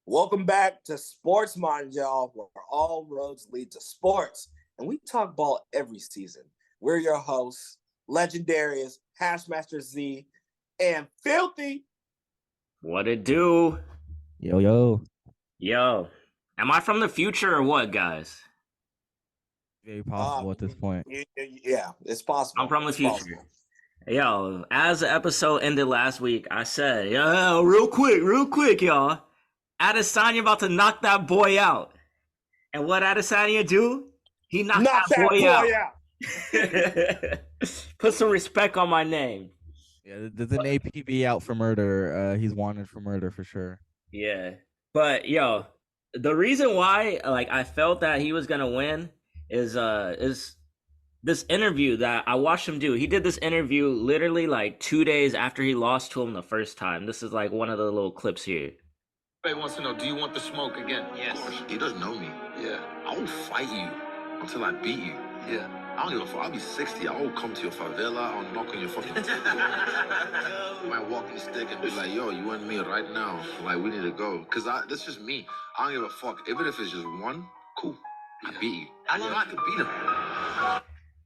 Welcome back to Sports Mind, y'all, where all roads lead to sports. And we talk ball every season. We're your hosts, Legendarius, Hashmaster Z, and Filthy. What it do? Yo, yo. Yo, am I from the future or what, guys? Very possible at this point. Yeah, it's possible. I'm from the It's future. possible. Yo, as the episode ended last week, I said, yo, real quick, y'all. Adesanya about to knock that boy out. And what Adesanya do? He knocked Knock that that boy boy out. Put some respect on my name. Yeah, there's an APB out for murder. He's wanted for murder for sure. Yeah. But yo, the reason why I felt that he was gonna win is this interview that I watched him do. He did this interview literally like 2 days after he lost to him the first time. This is like one of the little clips here. Everybody wants to know, do you want the smoke again? Yes. He doesn't know me. Yeah. I will fight you until I beat you. Yeah. I don't give a fuck. I'll be 60. I will come to your favela. I'll knock on your fucking door. I might walk in the stick and be like, yo, you and me right now. Like, we need to go. Because that's just me. I don't give a fuck. Even if it's just one, cool. I beat you. I know I can beat him.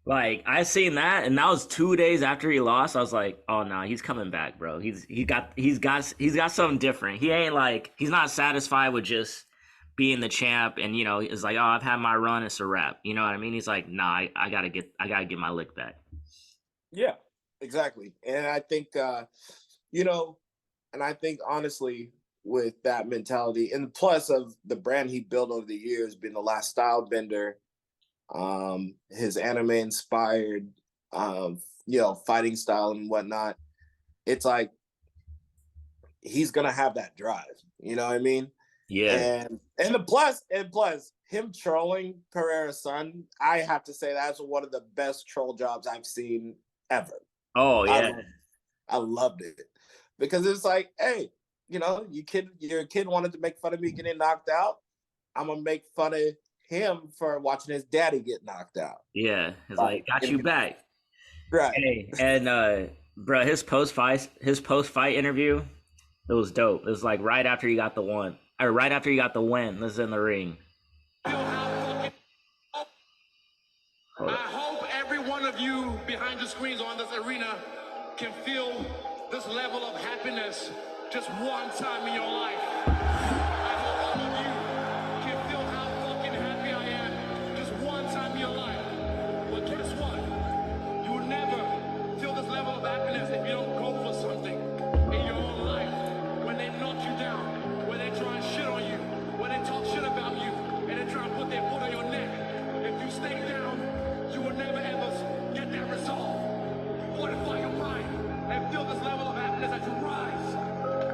Like, I seen that, and that was 2 days after he lost. I was like, oh no, he's coming back, bro. He's got something different. He ain't like, he's not satisfied with just being the champ, and it's like, oh, I've had my run, it's a wrap. You know what I mean? He's like, nah, I gotta get my lick back. Yeah, exactly. And I think and I think honestly, with that mentality, and plus of the brand he built over the years, being the last style bender, his anime inspired fighting style and whatnot, it's like he's gonna have that drive, you know what I mean? Yeah. And the plus him trolling Pereira's son, I have to say that's one of the best troll jobs I've seen ever. Oh yeah. I loved it because it's like, hey, your kid wanted to make fun of me getting knocked out. I'm gonna make fun of him for watching his daddy get knocked out. Yeah, it's like got you back. Right. Hey, and bro, his post fight interview, it was dope. It was like right after he got the win. This is in the ring. I hope every one of you behind the screens on this arena can feel this level of happiness just one time in your life. I hope all of you can feel how fucking happy I am just one time in your life. But guess what? You will never feel this level of happiness if you don't go for something in your own life. When they knock you down, when they try and shit on you, when they talk shit about you, and they try and put their foot on your neck. If you stay down, you will never ever get that resolve. Fortify your mind and feel this level of happiness as you rise.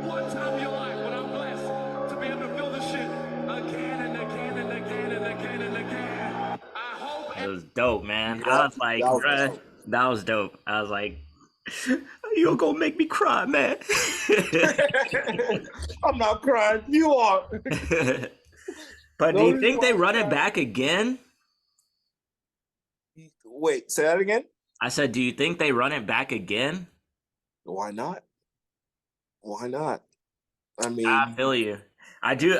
One time in your life, when I'm blessed to be able to feel this shit again and again and again and again and again. I hope It was dope, man. Yeah, I was like, bruh, that was dope. I was like, you're gonna make me cry, man. I'm not crying. You are. But do you think they run it back again? Wait, say that again? I said, do you think they run it back again? Why not? Why not? I mean, I feel you. I do.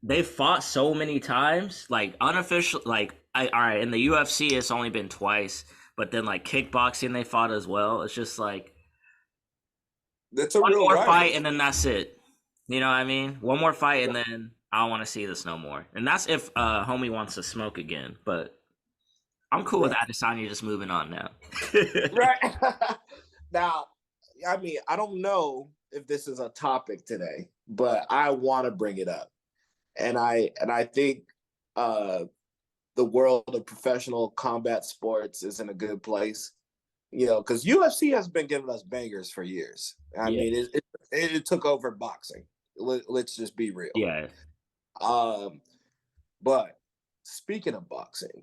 They fought so many times, like unofficial. Like, all right, in the UFC, it's only been twice, but then like kickboxing, they fought as well. It's just like that's a one real more rivalry. fight, and then that's it. You know what I mean? One more fight, and then I don't want to see this no more. And that's if homie wants to smoke again. But I'm cool with Adesanya just moving on now. Right. Now, I mean, I don't know if this is a topic today, but I want to bring it up. And I think the world of professional combat sports is in a good place, because UFC has been giving us bangers for years. I mean, it took over boxing. Let's just be real. Yeah. But speaking of boxing,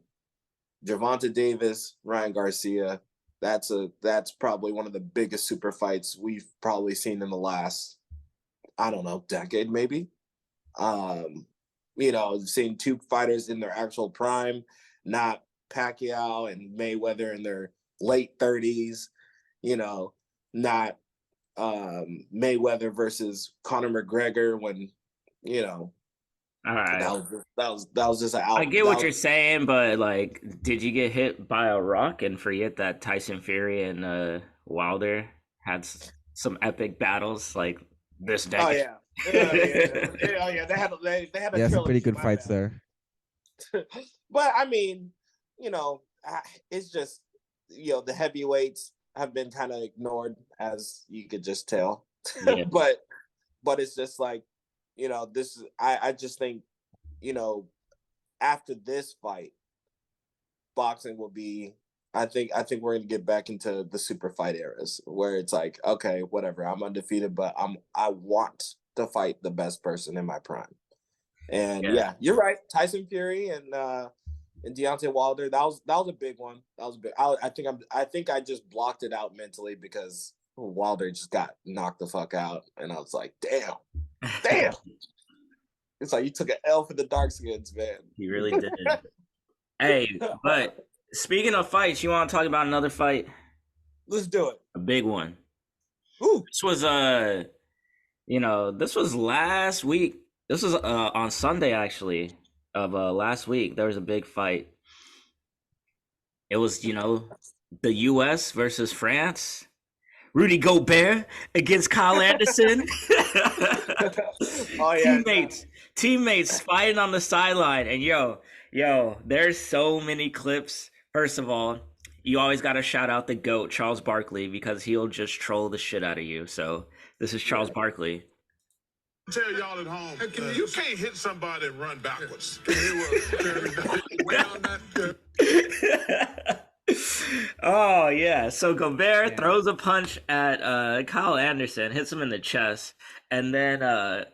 Gervonta Davis, Ryan Garcia, that's probably one of the biggest super fights we've probably seen in the last, I don't know, decade maybe. Seeing two fighters in their actual prime, not Pacquiao and Mayweather in their late 30s, not Mayweather versus Conor McGregor when you know, All right. that was just an out. I get what you're saying, but like, did you get hit by a rock and forget that Tyson Fury and Wilder had some epic battles like this Oh decade? yeah. Oh yeah. They had a Yeah, some pretty trilogy. good My fights bad. there. But I mean, it's just the heavyweights have been kind of ignored, as you could just tell. Yeah. but it's just like, this is I just think, after this fight, boxing will be. I think we're gonna get back into the super fight eras where it's like, okay, whatever, I'm undefeated, but I want to fight the best person in my prime. And yeah, you're right. Tyson Fury and Deontay Wilder. That was a big one. That was big. I think I just blocked it out mentally because Wilder just got knocked the fuck out, and I was like, damn. It's like you took an L for the dark skins, man. He really did. Hey, but speaking of fights, you want to talk about another fight? Let's do it. A big one. Ooh. This was this was last week. This was on Sunday actually of last week. There was a big fight. It was, the US versus France. Rudy Gobert against Kyle Anderson. Oh yeah. Teammates fighting on the sideline. And yo, there's so many clips. First of all, you always got to shout out the GOAT, Charles Barkley, because he'll just troll the shit out of you. So this is Charles Barkley. Tell y'all at home, you can't hit somebody and run backwards. Oh yeah, so Gobert throws a punch at Kyle Anderson, hits him in the chest, and then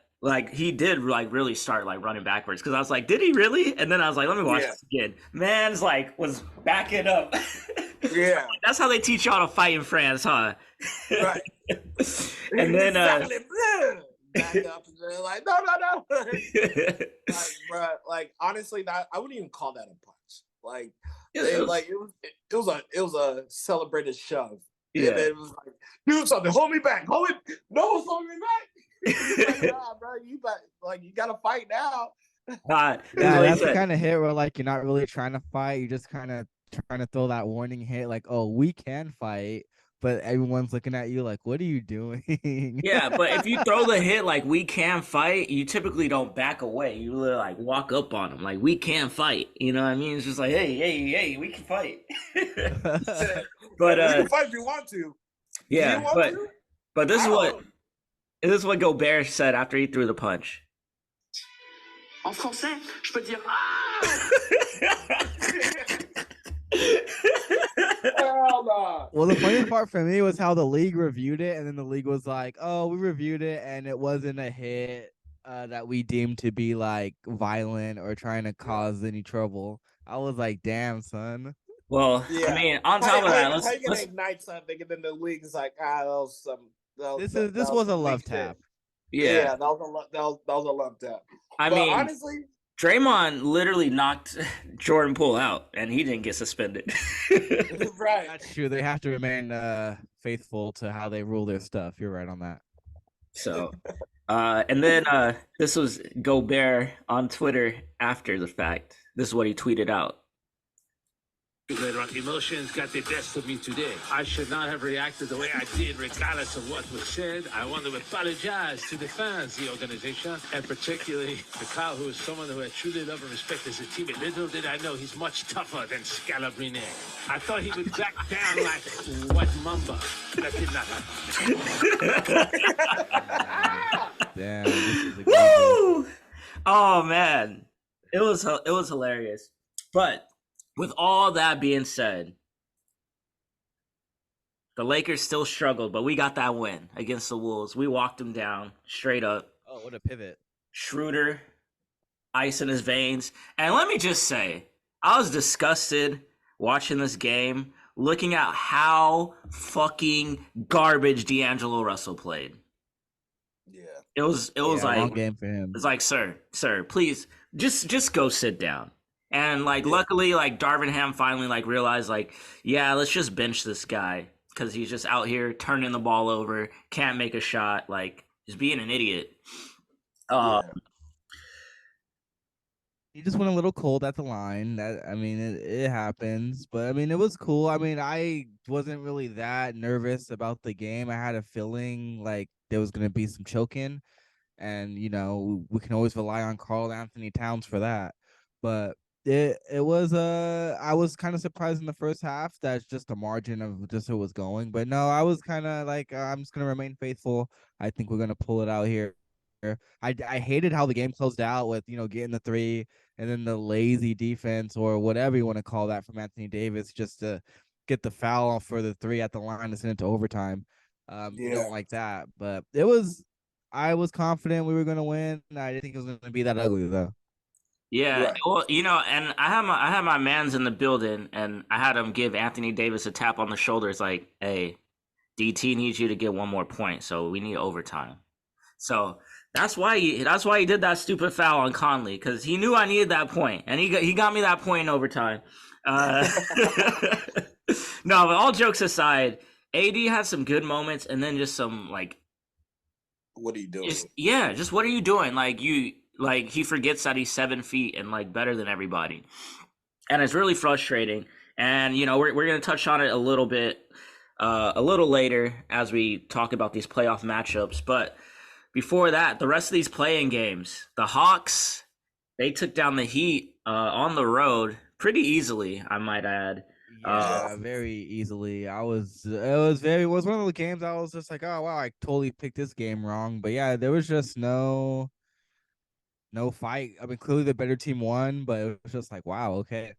he did really start running backwards, because I was like, did he really? And then I was like, let me watch this again. Man's was backing up. Yeah. That's how they teach y'all to fight in France, huh? Right. And then back up and they're like, no. Bro, honestly, I wouldn't even call that a punch. It was a celebrated shove. Yeah. And it was like, do something, hold me back, hold me back. Nah, bro, you gotta fight now. Yeah, that's the kind of hit where you're not really trying to fight. You're just kind of trying to throw that warning hit, oh, we can fight, but everyone's looking at you like, what are you doing? Yeah, but if you throw the hit we can fight, you typically don't back away. You literally walk up on them we can fight. You know what I mean? It's just like, hey, we can fight. But we can fight if you want to. Yeah, but this is what Gobert said after he threw the punch. En français, je peux dire Well, the funny part for me was how the league reviewed it, and then the league was like, oh, we reviewed it and it wasn't a hit that we deemed to be violent or trying to cause any trouble. I was like, damn, son. Well, I mean, on top of that, let's ignite something, and then the league is like, that was some. This was a love tap. Yeah, that was a love tap. I mean, honestly, Draymond literally knocked Jordan Poole out, and he didn't get suspended. Right. That's true. They have to remain faithful to how they rule their stuff. You're right on that. So, and then this was Gobert on Twitter after the fact. This is what he tweeted out. Emotions got the best of me today. I should not have reacted the way I did, regardless of what was said. I want to apologize to the fans, the organization, and particularly to Kyle, who is someone who I truly love and respect as a teammate. Little did I know he's much tougher than Scalabrine. I thought he would back down like what Mamba. That did not happen. Damn, this is Woo! Oh man, it was hilarious, but. With all that being said, the Lakers still struggled, but we got that win against the Wolves. We walked them down straight up. Oh, what a pivot. Schroeder, ice in his veins. And let me just say, I was disgusted watching this game, looking at how fucking garbage D'Angelo Russell played. Yeah. It was long game for him. It's like, sir, please, just go sit down. And luckily, Darvin Ham finally realized yeah, let's just bench this guy because he's just out here turning the ball over, can't make a shot, just being an idiot. he just went a little cold at the line. That I mean, it happens, but I mean, it was cool. I mean, I wasn't really that nervous about the game. I had a feeling like there was gonna be some choking, and we can always rely on Carl Anthony Towns for that. But it was I was kind of surprised in the first half. That's just the margin of just who was going. But no, I was kind of like I'm just gonna remain faithful. I think we're gonna pull it out here. I hated how the game closed out with getting the three and then the lazy defense or whatever you want to call that from Anthony Davis just to get the foul for the three at the line to send it to overtime. You Yeah. don't like that, but it was. I was confident we were going to win. I didn't think it was going to be that ugly though. Yeah, Right. well, and I had my mans in the building, and I had him give Anthony Davis a tap on the shoulder. It's like, hey, DT needs you to get one more point, so we need overtime. So that's why he did that stupid foul on Conley, because he knew I needed that point, and he got me that point in overtime. Uh, no, but all jokes aside, AD had some good moments, and then just some like What are you doing? just what are you doing? Like he forgets that he's 7 feet and like better than everybody, and it's really frustrating. And we're gonna touch on it a little bit, a little later as we talk about these playoff matchups. But before that, the rest of these playing games, the Hawks, they took down the Heat on the road pretty easily, I might add. Yeah, very easily. It was one of the games I was just like, oh wow, I totally picked this game wrong. But yeah, there was just no fight. I mean, clearly the better team won, but it was just like, wow, okay.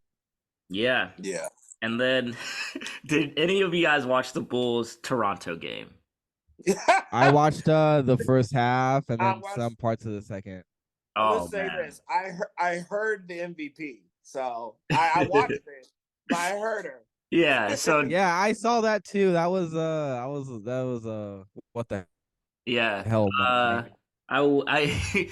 Yeah. Yeah. And then, did any of you guys watch the Bulls Toronto game? I watched the first half and I then watched. some parts of the second. I'm gonna Oh say man. this. I heard the MVP, so I watched it, but I heard her. Yeah. So Yeah, I saw that too. That was what the yeah. hell Uh, moment. I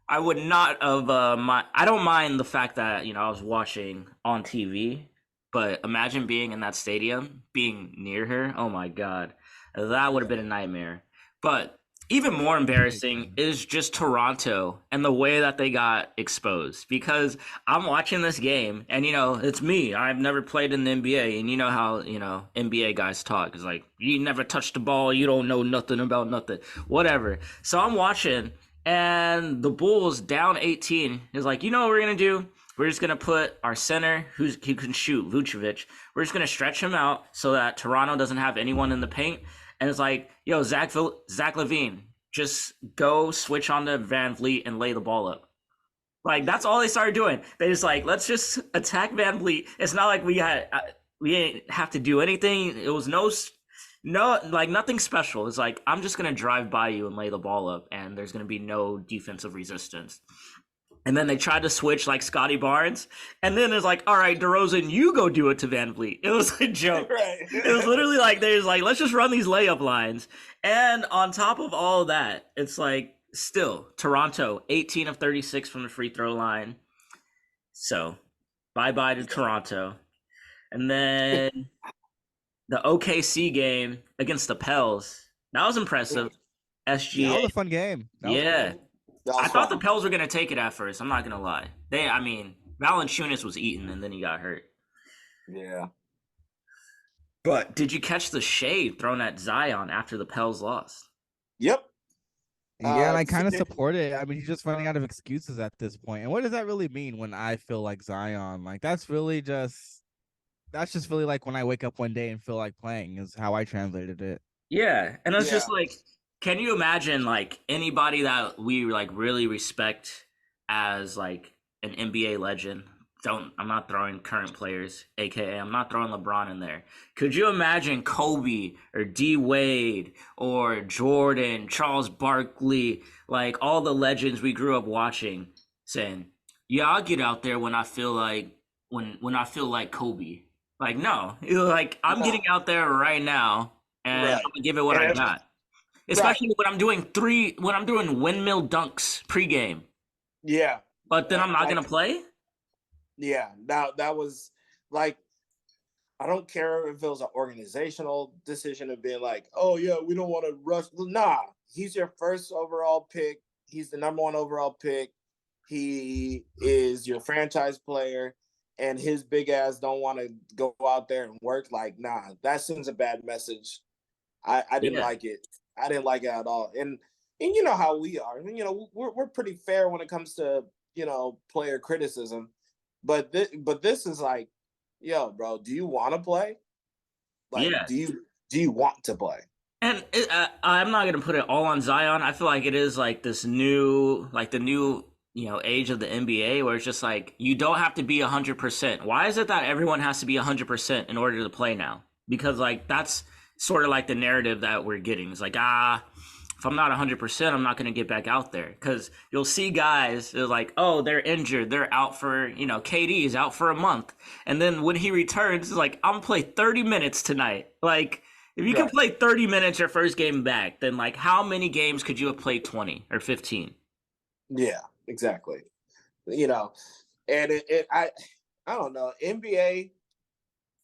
I would not have I don't mind the fact that I was watching on TV, but imagine being in that stadium, being near her. Oh my god, that would have been a nightmare. But even more embarrassing is just Toronto and the way that they got exposed, because I'm watching this game and it's me. I've never played in the NBA, and you know how NBA guys talk. It's like, you never touched the ball, you don't know nothing about nothing, whatever. So I'm watching, and the Bulls down 18 is like, you know what we're gonna do? We're just gonna put our center, who can shoot, Vucevic. We're just gonna stretch him out so that Toronto doesn't have anyone in the paint. And it's like, yo, Zach LaVine, just go switch on to Van Vliet and lay the ball up. Like, that's all they started doing. They just like, let's just attack Van Vliet. It's not like we didn't have to do anything. It was no, like nothing special. It's like, I'm just gonna drive by you and lay the ball up, and there's gonna be no defensive resistance. And then they tried to switch like Scotty Barnes. And then it's like, all right, DeRozan, you go do it to Van Vliet. It was a joke. Right. It was literally like, there's like, let's just run these layup lines. And on top of all of that, it's like, still, Toronto, 18 of 36 from the free throw line. So, bye-bye to Toronto. And then the OKC game against the Pels. That was impressive. SGA. That was a fun game. Yeah. That was I thought the fun. Pels were gonna take it at first. I'm not gonna lie. Valanciunas was eating and then he got hurt. Yeah. But did you catch the shade thrown at Zion after the Pels lost? Yep. Yeah, and I kind of support it. I mean, he's just running out of excuses at this point. And what does that really mean when I feel like Zion? Like that's just really like when I wake up one day and feel like playing is how I translated it. Yeah, and it's just Yeah. like, can you imagine like anybody that we like really respect as like an NBA legend? I'm not throwing current players, aka I'm not throwing LeBron in there. Could you imagine Kobe or D Wade or Jordan, Charles Barkley, like all the legends we grew up watching, saying, "Yeah, I'll get out there when I feel like when I feel like Kobe." Like, no, like I'm No. getting out there right now, and Right. I'm gonna give it what I And- got. Especially when I'm doing windmill dunks pregame, Yeah. but then I'm not Like- gonna play. Yeah. That was like, I don't care if it was an organizational decision of being like, oh yeah, we don't want to rush. Nah, he's your first overall pick. He's the number one overall pick. he is your franchise player, and his big ass don't want to go out there and work. Like, nah, that sends a bad message. I didn't Yeah. like it. I didn't like it at all. And you know how we are. You know, we're pretty fair when it comes to, you know, player criticism. But this is like, yo, bro, do you want to play? Like, Yeah. do you want to play? And I'm not gonna put it all on Zion. I feel like it is like this new, like the new, age of the NBA, where it's just like you don't have to be 100%. Why is it that everyone has to be 100% in order to play now? Because like that's sort of like the narrative that we're getting. It's like if I'm not 100%, I'm not gonna get back out there. Because you'll see guys, they're like, oh, they're injured, they're out for, KD is out for a month, and then when he returns, it's like I'm gonna play 30 minutes tonight, like. If you can Right. play 30 minutes your first game back, then like how many games could you have played 20 or 15? Yeah, exactly. You know, and I don't know. NBA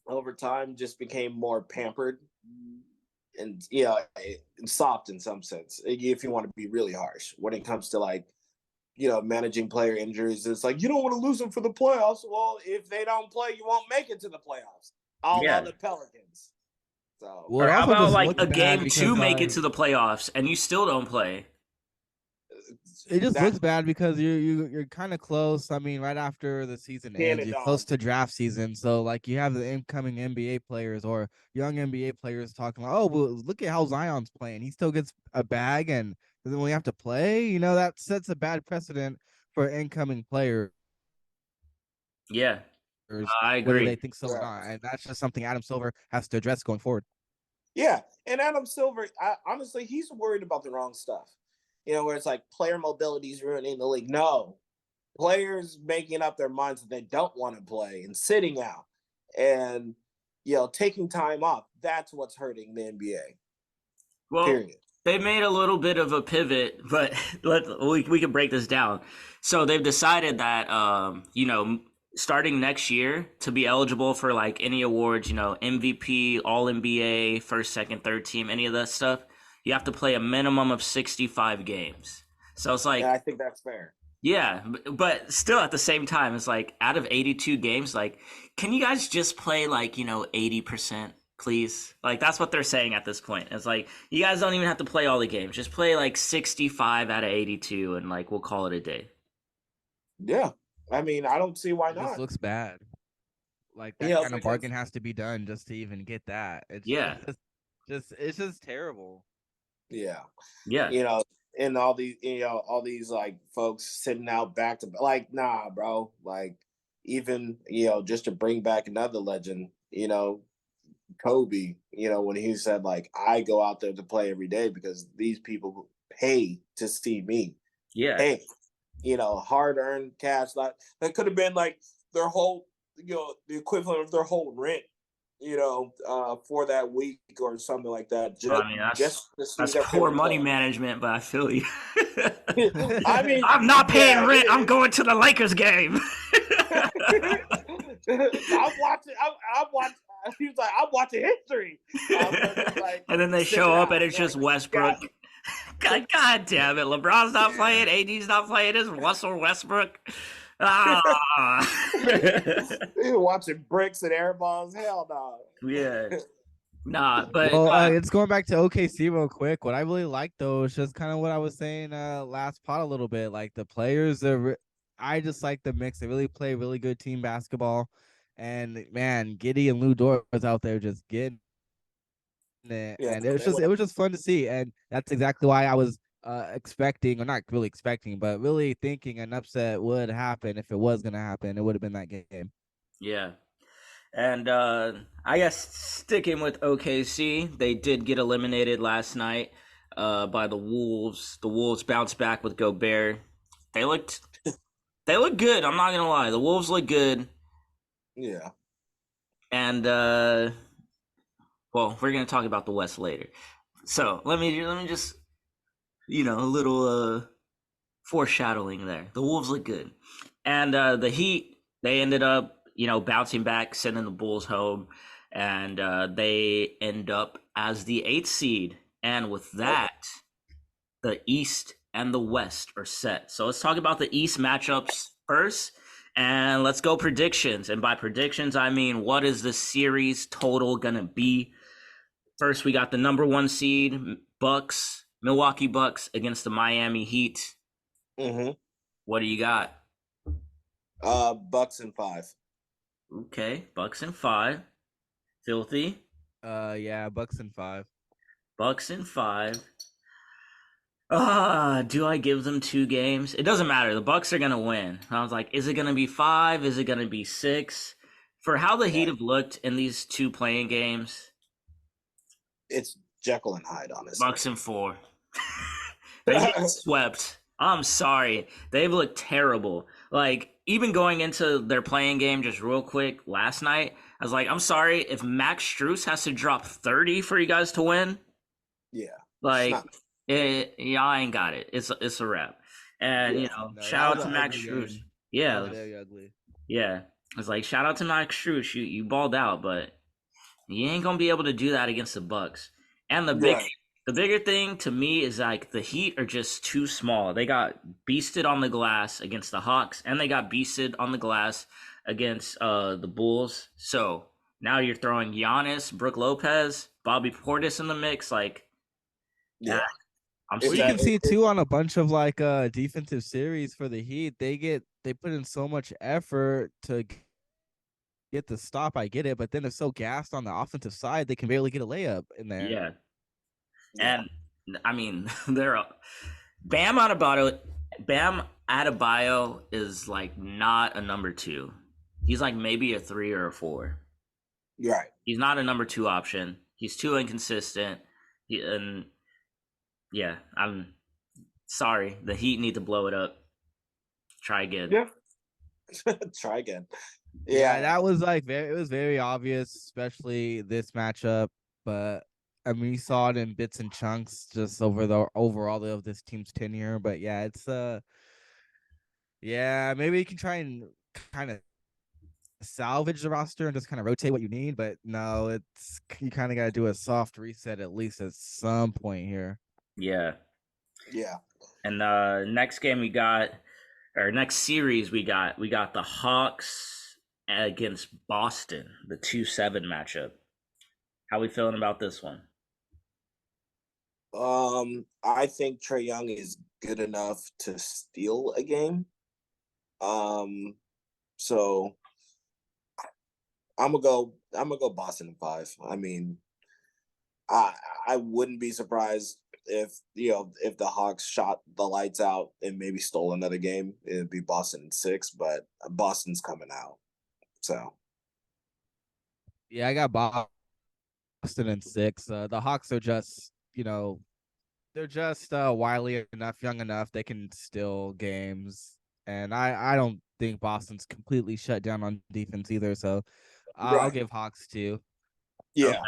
over time just became more pampered and soft in some sense. If you want to be really harsh when it comes to like managing player injuries, it's like you don't want to lose them for the playoffs. Well, if they don't play, you won't make it to the playoffs. All Yeah. the Pelicans. So Well, Or it how also about just like looks a bad game because to make it to the playoffs and you still don't play? it just that looks bad because you're kind of close. I mean, right after the season can ends, it you're dog. close to draft season. So like you have the incoming NBA players or young NBA players talking like, "Oh, well, look at how Zion's playing. He still gets a bag and doesn't really have to play." You know, that sets a bad precedent for incoming players, Yeah, I whether they agree. think so or Yeah. not. And that's just something Adam Silver has to address going forward. Yeah, and Adam Silver, honestly, he's worried about the wrong stuff. Where it's like player mobility is ruining the league. No, players making up their minds that they don't want to play and sitting out and taking time off. That's what's hurting the NBA. Well, Period. they made a little bit of a pivot, but we can break this down. So they've decided that starting next year to be eligible for like any awards, MVP, All NBA, first, second, third team, any of that stuff, you have to play a minimum of 65 games. So it's like And I think that's fair. yeah, but still at the same time, it's like out of 82 games, like, can you guys just play like, 80%, please? Like, that's what they're saying at this point. It's like, you guys don't even have to play all the games. Just play like 65 out of 82 and like, we'll call it a day. Yeah, I mean, I don't see why It just not. looks bad. Like that Yeah, kind of because bargain has to be done just to even get that. Yeah. It's just terrible. yeah, Yeah. And all these like folks sitting out back to like, nah, bro. Like, even just to bring back another legend, Kobe, when he said like, I go out there to play every day because these people pay to see me. Yeah. Hey, hard earned cash. Like that could have been like their whole, the equivalent of their whole rent, for that week or something like that. I mean, Just to see that's their poor favorite money player. management, but I feel you. I mean, I'm not paying yeah, rent. I'm going to the Lakers game. I'm watching. I'm watching. He was like, I'm watching history. Like, And then they sit show up down. and it's just Like, Westbrook. God damn it. LeBron's not playing. AD's not playing. It's Russell Westbrook. Ah. You're watching bricks and air balls. Hell no. Yeah. Nah, but Well, it's going back to OKC real quick. What I really like though is just kind of what I was saying last pot a little bit. Like the players are, I just like the mix. They really play really good team basketball, and man, Giddy and Lou Dort was out there just getting it, Yeah, and it was just fun to see. And that's exactly why I was expecting, or not really expecting, but really thinking an upset would happen. If it was gonna happen, it would have been that game. yeah. And I guess sticking with OKC, they did get eliminated last night by the Wolves. The Wolves bounced back with Gobert. They looked good. I'm not gonna lie. The Wolves look good. Yeah. And well, we're gonna talk about the West later. So let me just a little foreshadowing there. The Wolves look good, and the Heat, they ended up bouncing back, sending the Bulls home, and they end up as the 8th seed. And with that, the East and the West are set. So let's talk about the East matchups first. And let's go predictions. And by predictions, I mean, what is the series total going to be? First, we got the number 1 seed, Bucks, Milwaukee Bucks against the Miami Heat. Mm-hmm. What do you got? Bucks in 5. Okay, Bucks in 5. Filthy. Yeah, Bucks in 5. Bucks in 5. Do I give them 2 games? It doesn't matter. The Bucks are gonna win. I was like, is it gonna be 5? Is it gonna be 6? For how the Heat have looked in these 2 playing games, It's Jekyll and Hyde, honestly. Bucks in 4. They get swept. I'm sorry. They've looked terrible. Like, even going into their playing game just real quick last night, I was like, I'm sorry, if Max Strus has to drop 30 for you guys to win, Yeah. like, Not- y'all ain't got it. It's a wrap. And, Yeah. you know, No, shout that out to was an Max ugly Strus. game. Yeah. That was very ugly. Yeah. It's like, shout out to Max Strus. You balled out, but you ain't gonna be able to do that against the Bucks. And the bigger thing to me is like the Heat are just too small. They got beasted on the glass against the Hawks, and they got beasted on the glass against the Bulls. So now you're throwing Giannis, Brook Lopez, Bobby Portis in the mix. Like, Yeah. I'm If Well, you seeing. can see too on a bunch of like defensive series for the Heat, they put in so much effort to get the stop. I get it, but then they're so gassed on the offensive side, they can barely get a layup in there. Yeah. Yeah. And I mean, they're Bam Adebayo. Bam Adebayo is like not a number 2. He's like maybe a 3 or a 4. You're right. He's not a number 2 option. He's too inconsistent. And yeah, I'm sorry. The Heat need to blow it up. Try again. Yeah. Try again. Yeah, Yeah. that was like it was very obvious, especially this matchup. But I mean, we saw it in bits and chunks just over the overall of this team's tenure. But yeah, it's yeah, maybe you can try and kind of salvage the roster and just kind of rotate what you need. But no, it's you kind of got to do a soft reset at least at some point here. Yeah. Yeah. And next game we got, or next series we got the Hawks against Boston, the 2-7 matchup. How we feeling about this one? I think Trae Young is good enough to steal a game. So I'm gonna go Boston in 5. I mean, I wouldn't be surprised if if the Hawks shot the lights out and maybe stole another game. It'd be Boston in 6, but Boston's coming out. So Yeah, I got Boston in 6. The Hawks are just they're just wily enough, young enough. They can steal games, and I don't think Boston's completely shut down on defense either. So I'll Right. give Hawks 2. yeah.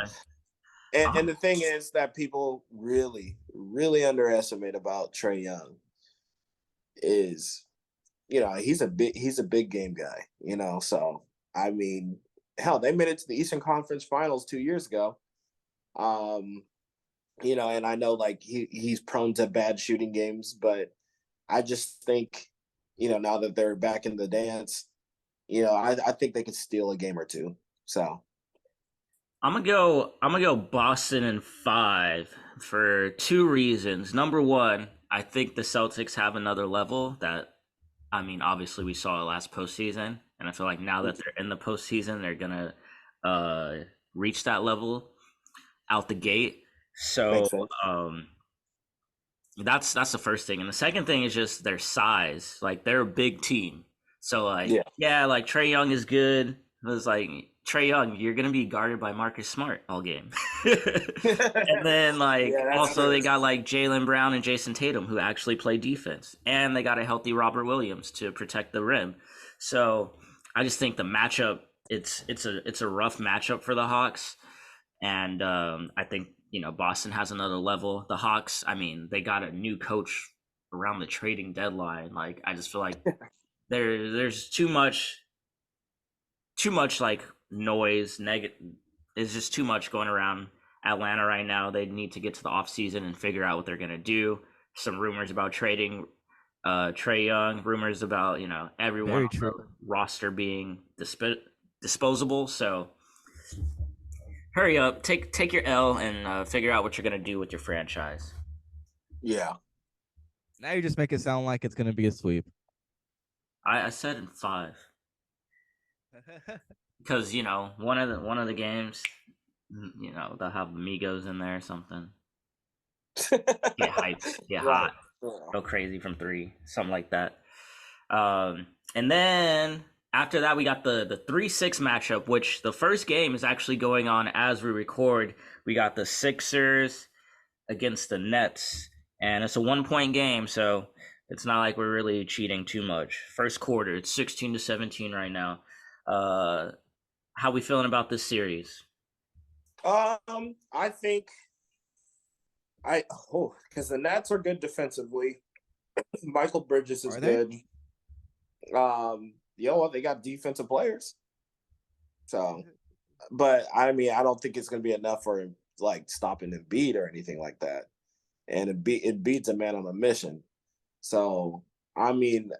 Okay. And the thing is that people really, really underestimate about Trae Young is, he's a big game guy, So I mean, hell, they made it to the Eastern Conference Finals 2 years ago. And I know like he's prone to bad shooting games, but I just think, now that they're back in the dance, I think they could steal a game or 2. So I'm gonna go Boston in 5 for 2 reasons. Number 1, I think the Celtics have another level that, I mean, obviously we saw it last postseason, and I feel like now that they're in the postseason, they're gonna reach that level out the gate. So that's the first thing, and the second thing is just their size. Like they're a big team, so like like Trae Young is good. It was like Trae Young, you're gonna be guarded by Marcus Smart all game, and then also they got like Jaylen Brown and Jason Tatum who actually play defense, and they got a healthy Robert Williams to protect the rim. So I just think the matchup it's a rough matchup for the Hawks, and I think Boston has another level. The Hawks, I mean, they got a new coach around the trading deadline. Like I just feel like there's too much like noise, negative. It's just too much going around Atlanta right now. They need to get to the off season and figure out what they're gonna do. some rumors about trading Trey Young, rumors about everyone Very on true. the roster being disposable. So hurry up, take your L and figure out what you're gonna do with your franchise. Yeah. Now you just make it sound like it's gonna be a sweep. I said in 5 because one of the games, they'll have Amigos in there or something. Get hyped, get Right. hot, go crazy from 3, something like that. And then after that, we got the 3-6 matchup, which the first game is actually going on as we record. We got the Sixers against the Nets, and it's a 1-point game, so it's not like we're really cheating too much. First quarter, it's 16-17 right now. How we feeling about this series? I think because the Nets are good defensively. Michael Bridges is good. They got defensive players. So, but I mean, I don't think it's going to be enough for like stopping Embiid or anything like that. And it beats a man on a mission. So, I mean,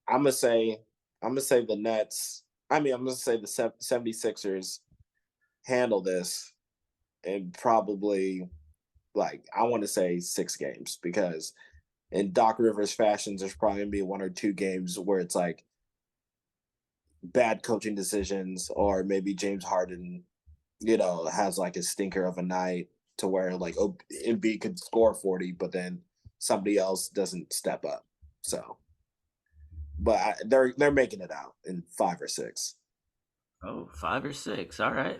I'm gonna say the Nets. I'm gonna say the 76ers handle this, and probably I want to say 6 games, because in Doc Rivers fashions, there's probably gonna be 1 or 2 games where it's like bad coaching decisions, or maybe James Harden, has like a stinker of a night to where like Embiid could score 40, but then somebody else doesn't step up. So, but they're making it out in 5 or 6. Oh, 5 or 6. All right.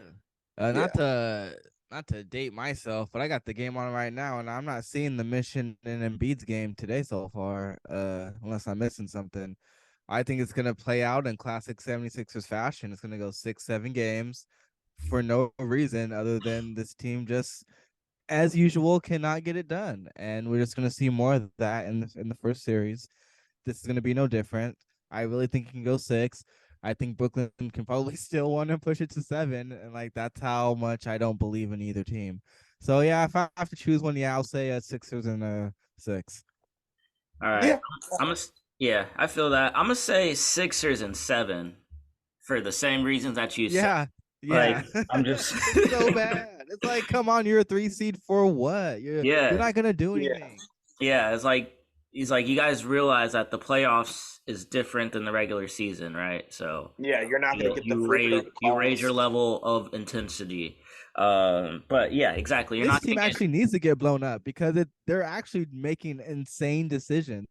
Not to date myself, but I got the game on right now, and I'm not seeing the mission in Embiid's game today so far, unless I'm missing something. I think it's going to play out in classic 76ers fashion. It's going to go 6-7 games for no reason other than this team just, as usual, cannot get it done. And we're just going to see more of that in the first series. This is going to be no different. I really think it can go 6. I think Brooklyn can probably still want to push it to 7, and that's how much I don't believe in either team. So yeah, if I have to choose one, I'll say a Sixers and a 6. All right. Yeah. I feel that. I'm gonna say Sixers and 7 for the same reasons that you said. Yeah. I'm just It's so bad. It's like, come on, you're a 3 seed for what? You're not gonna do anything. Yeah, it's like he's like, you guys realize that the playoffs is different than the regular season, right? So yeah, you're not going to get you raise your level of intensity. But yeah, exactly. This team actually needs to get blown up because they're actually making insane decisions.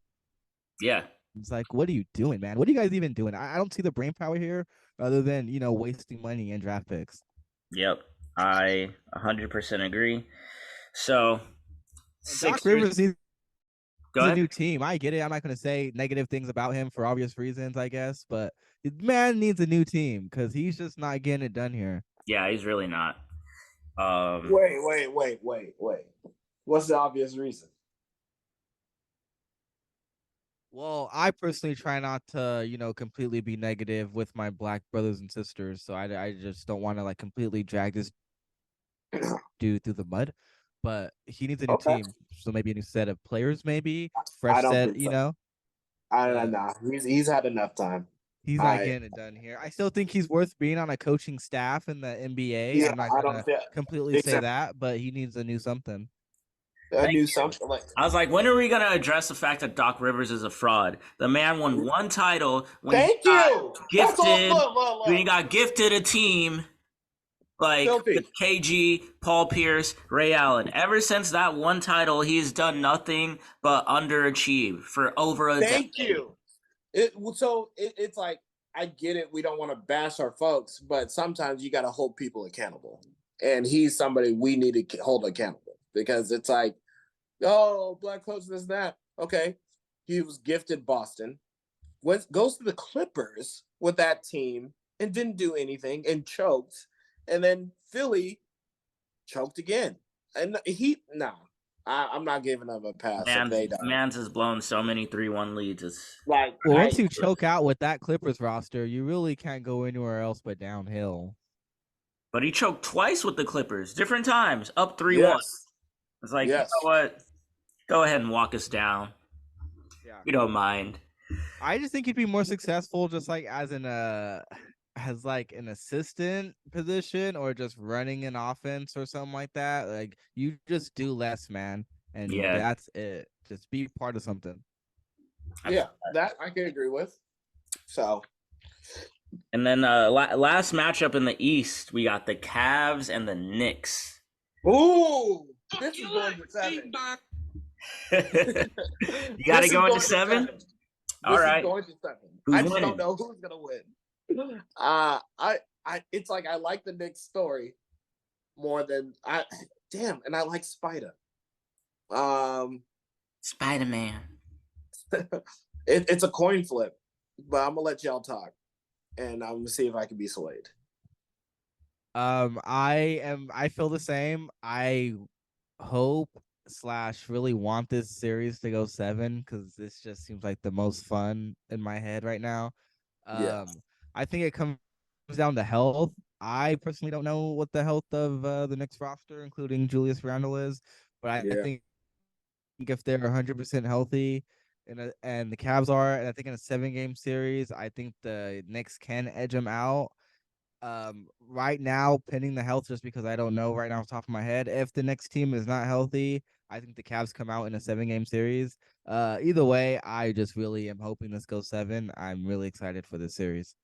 Yeah. It's like, what are you doing, man? What are you guys even doing? I don't see the brain power here other than, wasting money in draft picks. Yep. I 100% agree. So, Doc Rivers needs a new team. I get it. I'm not going to say negative things about him for obvious reasons, I guess, but the man needs a new team because he's just not getting it done here. Yeah, he's really not. Wait. What's the obvious reason? Well, I personally try not to, completely be negative with my black brothers and sisters. So I just don't want to completely drag this dude through the mud. But he needs a new team. So maybe a new set of players, maybe fresh set, I don't know. He's had enough time. He's not getting it done here. I still think he's worth being on a coaching staff in the NBA. Yeah, I'm not going to completely say that, but he needs a new something. I was like, when are we gonna address the fact that Doc Rivers is a fraud? The man won 1 title when he got gifted a team like KG, Paul Pierce, Ray Allen. Ever since that 1 title, he's done nothing but underachieve for over a decade. Thank you. It's like, I get it. We don't want to bash our folks, but sometimes you got to hold people accountable, and he's somebody we need to hold accountable. Because it's like, oh, black coach, this, that. Okay. He was gifted Boston. Goes to the Clippers with that team and didn't do anything and choked. And then Philly choked again. And I'm not giving them a pass. Mans has blown so many 3-1 leads. It's once you choke out with that Clippers roster, you really can't go anywhere else but downhill. But he choked twice with the Clippers, different times, up 3-1. Yes. It's like, you know what? Go ahead and walk us down. Yeah. We don't mind. I just think he'd be more successful just like as like an assistant position or just running an offense or something like that. Like you just do less, man, and Yeah. that's it. Just be part of something. Yeah, that I can agree with. So, And then last matchup in the East, we got the Cavs and the Knicks. ooh, this is going to 7. You got to go into 7? All right. This is going to 7. Who's I just winning? don't know who's gonna win. It's like I like the Knicks story more than I. Damn, and I like Spider. Spider-Man. It's a coin flip, but I'm gonna let y'all talk, and I'm gonna see if I can be swayed. I feel the same. I hope slash really want this series to go 7 because this just seems like the most fun in my head right now. Yeah. I think it comes down to health. I personally don't know what the health of the Knicks roster, including Julius Randle, is, but I think if they're 100% healthy, and the Cavs are, and I think in a 7-game series, I think the Knicks can edge them out. Right now, pending the health, just because I don't know right now off the top of my head, if the next team is not healthy, I think the Cavs come out in a 7-game series. Either way, I just really am hoping this goes 7. I'm really excited for this series.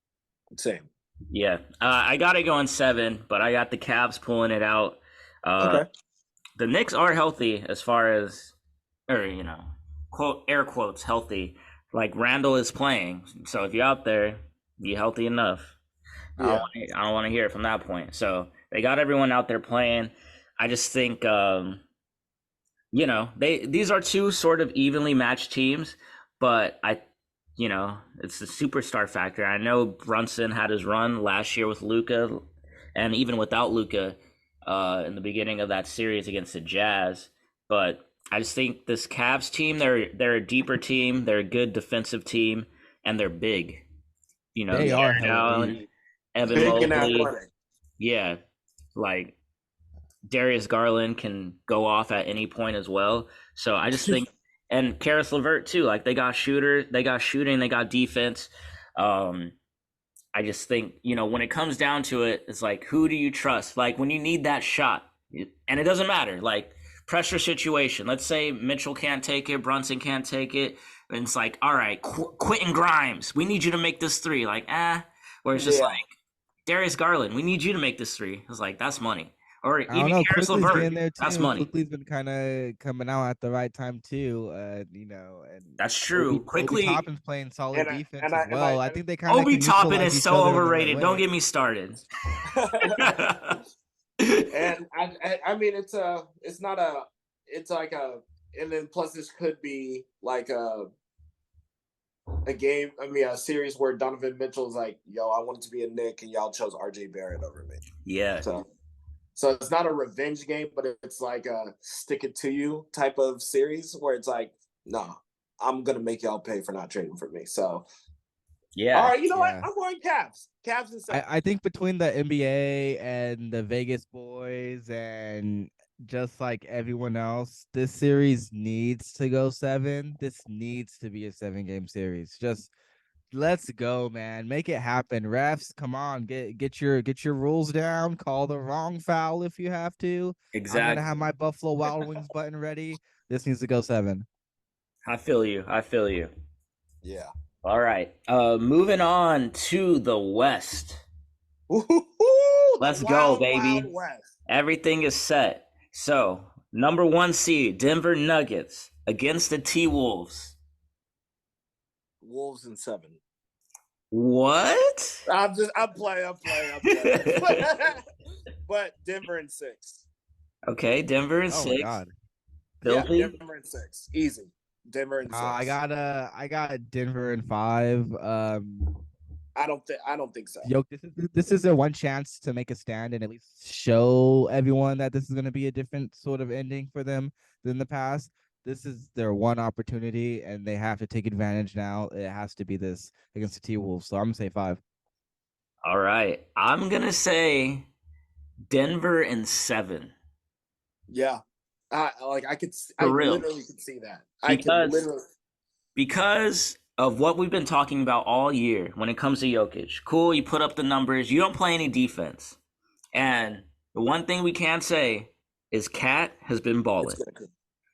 Same. Yeah. I got to go in 7, but I got the Cavs pulling it out. Okay. The Knicks are healthy as far as, or, quote, air quotes, healthy. Like Randall is playing. So if you're out there, be healthy enough. Yeah. I don't want to hear it from that point. So they got everyone out there playing. I just think, these are two sort of evenly matched teams, but it's the superstar factor. I know Brunson had his run last year with Luka, and even without Luka, in the beginning of that series against the Jazz. But I just think this Cavs team, they're a deeper team, they're a good defensive team, and they're big. They are Jared hella Allen, deep. Evan Big and Mobley. athletic. Yeah, like Darius Garland can go off at any point as well. So I just think, and Karis LeVert too. Like they got shooter, they got shooting, they got defense. I just think when it comes down to it, it's like who do you trust? Like when you need that shot, and it doesn't matter. Like pressure situation. Let's say Mitchell can't take it, Brunson can't take it, and it's like, all right, Quentin Grimes, we need you to make this 3. Like where it's just like Darius Garland, we need you to make this 3. It's like that's money. Or I don't even know. Karis Quickly's LeVert, been there that's too. money. Quickly's been kind of coming out at the right time too. And That's true. Obi Quickly, Toppin's playing solid And defense as well. I think they kind of Obi can Toppin neutralize is each so other in the right overrated. Don't way. get me started. And I mean, it's like and then plus this could be like a game. I mean, a series where Donovan Mitchell's like, "Yo, I wanted to be a Knick, and y'all chose RJ Barrett over me." Yeah. So it's not a revenge game, but it's like a stick it to you type of series where it's like, nah, I'm gonna make y'all pay for not trading for me. So yeah. All right, you know what? I'm going Cavs. Cavs and 7. I think between the NBA and the Vegas boys and just like everyone else, this series needs to go 7. This needs to be a 7-game series. Just let's go, man. Make it happen. Refs, come on, get your rules down. Call the wrong foul if you have to. Exactly. I'm gonna have my Buffalo Wild Wings button ready. This needs to go 7. I feel you. Yeah. All right. Moving on to the West. Let's go, baby. Wild West. Everything is set. So, number 1 seed, Denver Nuggets against the T-Wolves. Wolves in 7. What? I'm playing. But Denver in 6. Okay, Denver in 6. Oh my God. Filthy? Yeah, Denver in 6. Easy. Denver in 6. I got Denver in 5. I don't think so. Yo, this is their one chance to make a stand and at least show everyone that this is going to be a different sort of ending for them than the past. This is their one opportunity, and they have to take advantage now. It has to be this against the T-Wolves. So I'm gonna say 5. All right, I'm gonna say Denver in 7. Yeah. I For real. literally could see that. I could Because literally. because of what we've been talking about all year when it comes to Jokic. Cool, you put up the numbers, you don't play any defense. And the one thing we can say is Cat has been It's balling. gonna cook.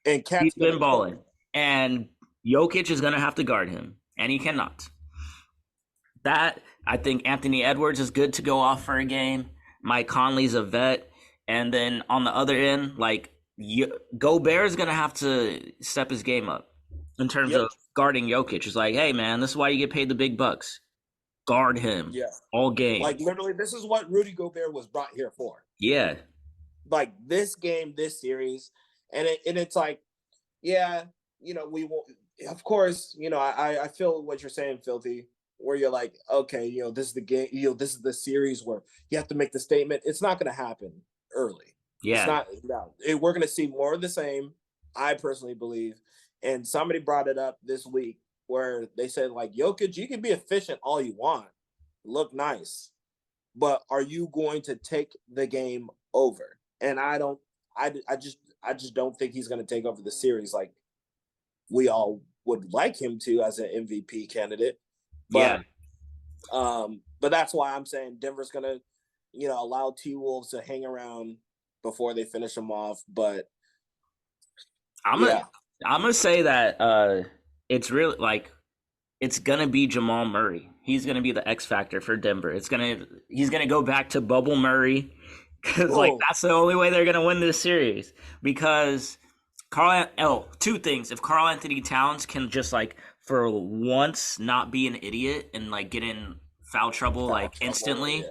And He's Cat's gonna been cook. balling. And Jokic is going to have to guard him, and he cannot. That, I think Anthony Edwards is good to go off for a game. Mike Conley's a vet. And then on the other end, like, Gobert is going to have to step his game up in terms Yep. of guarding Jokic. It's like, hey, man, this is why you get paid the big bucks. Guard him Yeah. all game. Like literally, this is what Rudy Gobert was brought here for. Yeah. Like this game, this series, and it's like, yeah, you know, we won't. Of course, you know, I feel what you're saying, Filthy. Where you're like, okay, you know, this is the game. You know, this is the series where you have to make the statement. It's not going to happen early. Yeah. It's not. No, we're going to see more of the same. I personally believe, and somebody brought it up this week where they said like, Jokic, you can be efficient all you want, look nice, but are you going to take the game over? And I just don't think he's going to take over the series like we all would like him to as an MVP candidate. But but that's why I'm saying Denver's going to, you know, allow T-Wolves to hang around before they finish them off. But I'm gonna say that it's really like it's gonna be Jamal Murray. He's gonna be the X factor for Denver. He's gonna go back to Bubble Murray because like that's the only way they're gonna win this series. Because two things: if Karl Anthony Towns can just like for once not be an idiot and like get in foul trouble instantly,